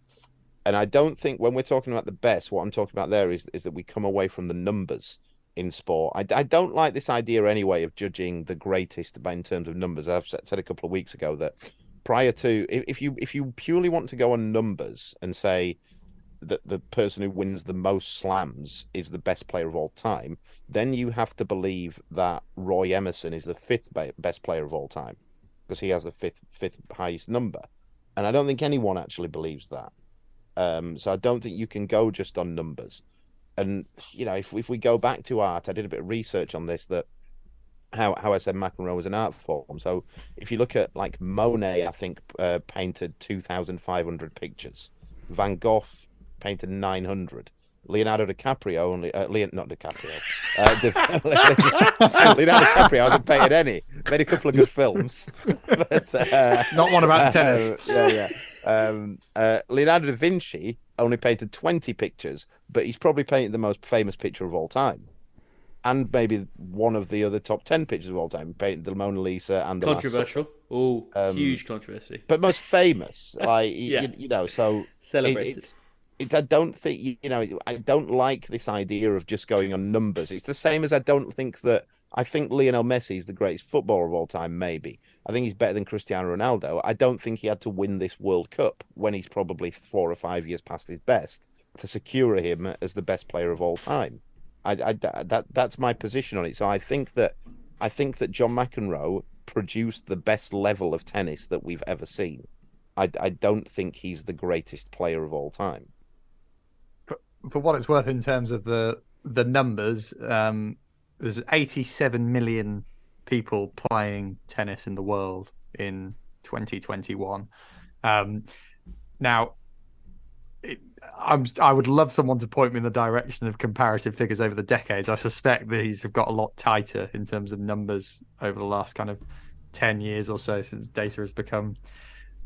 And I don't think when we're talking about the best, what I'm talking about there is that we come away from the numbers in sport. I don't like this idea anyway of judging the greatest in terms of numbers. I've said a couple of weeks ago that prior to, if you purely want to go on numbers and say that the person who wins the most slams is the best player of all time, then you have to believe that Roy Emerson is the fifth best player of all time because he has the fifth highest number. And I don't think anyone actually believes that. So I don't think you can go just on numbers. And, if we go back to art, I did a bit of research on this, that how I said McEnroe was an art form. So if you look at like Monet, I think painted 2,500 pictures. Van Gogh painted 900. Leonardo DiCaprio Leonardo DiCaprio hasn't painted any. Made a couple of good films, but not one about tennis. Leonardo da Vinci only painted 20 pictures, but he's probably painted the most famous picture of all time, and maybe one of the other top 10 pictures of all time. He painted the Mona Lisa and the controversial. Huge controversy, but most famous, like so celebrated. I don't think I don't like this idea of just going on numbers. It's the same as I think Lionel Messi is the greatest footballer of all time. Maybe I think he's better than Cristiano Ronaldo. I don't think he had to win this World Cup when he's probably 4 or 5 years past his best to secure him as the best player of all time. That's my position on it. So I think that John McEnroe produced the best level of tennis that we've ever seen. I don't think he's the greatest player of all time. For what it's worth, in terms of the numbers, there's 87 million people playing tennis in the world in 2021. Now, I would love someone to point me in the direction of comparative figures over the decades. I suspect these have got a lot tighter in terms of numbers over the last kind of 10 years or so, since data has become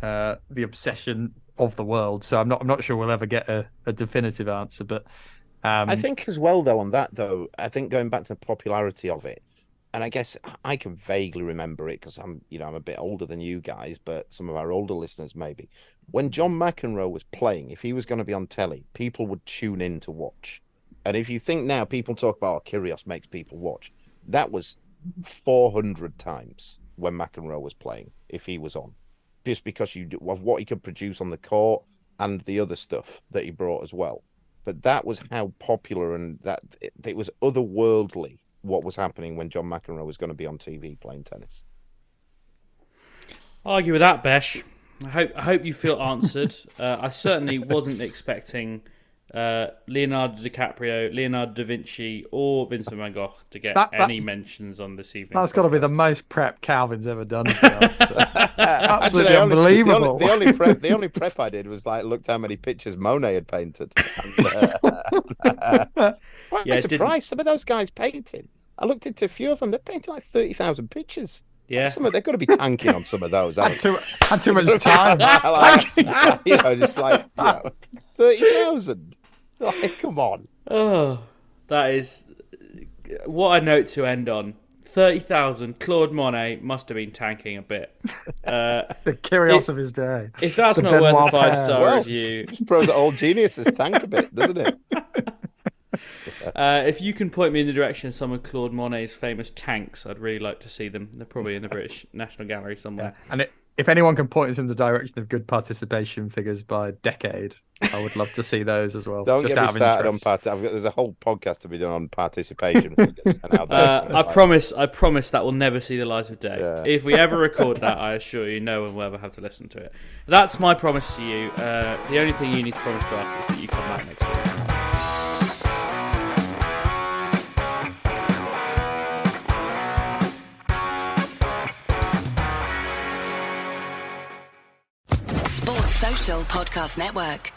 the obsession of the world. So I'm not sure we'll ever get a definitive answer, but I think as well I think going back to the popularity of it, and I guess I can vaguely remember it because I'm a bit older than you guys, but some of our older listeners maybe, when John McEnroe was playing, if he was going to be on telly, people would tune in to watch. And if you think now people talk about Kyrgios makes people watch, that was 400 times when McEnroe was playing if he was on, just because of what he could produce on the court and the other stuff that he brought as well. But that was how popular, and that it was otherworldly what was happening when John McEnroe was going to be on TV playing tennis. I'll argue with that, Besh. I hope you feel answered. I certainly wasn't expecting Leonardo DiCaprio, Leonardo da Vinci, or Vincent van Gogh to get any mentions on this evening. That's got to be the most prep Calvin's ever done. Absolutely unbelievable. The only prep I did was looked how many pictures Monet had painted. I'm surprised some of those guys painted. I looked into a few of them. They painted 30,000 pictures. Yeah, they've got to be tanking on some of those. Had too much time. 30,000. Come on. Oh, that is what a note to end on. 30,000. Claude Monet must have been tanking a bit. The Kyrgios of his day. If that's The not worth Benoit a 5-star Well, review, just proves that old geniuses tank a bit, doesn't it? if you can point me in the direction of some of Claude Monet's famous tanks, I'd really like to see them. They're probably in the British National Gallery somewhere. And if anyone can point us in the direction of good participation figures by decade, I would love to see those as well. Don't just get me out of started on interest. there's a whole podcast to be done on participation figures. And how I promise that will never see the light of day. Yeah. If we ever record that, I assure you, no one will ever have to listen to it. That's my promise to you. The only thing you need to promise to us is that you come back next week. Sports Social Podcast Network.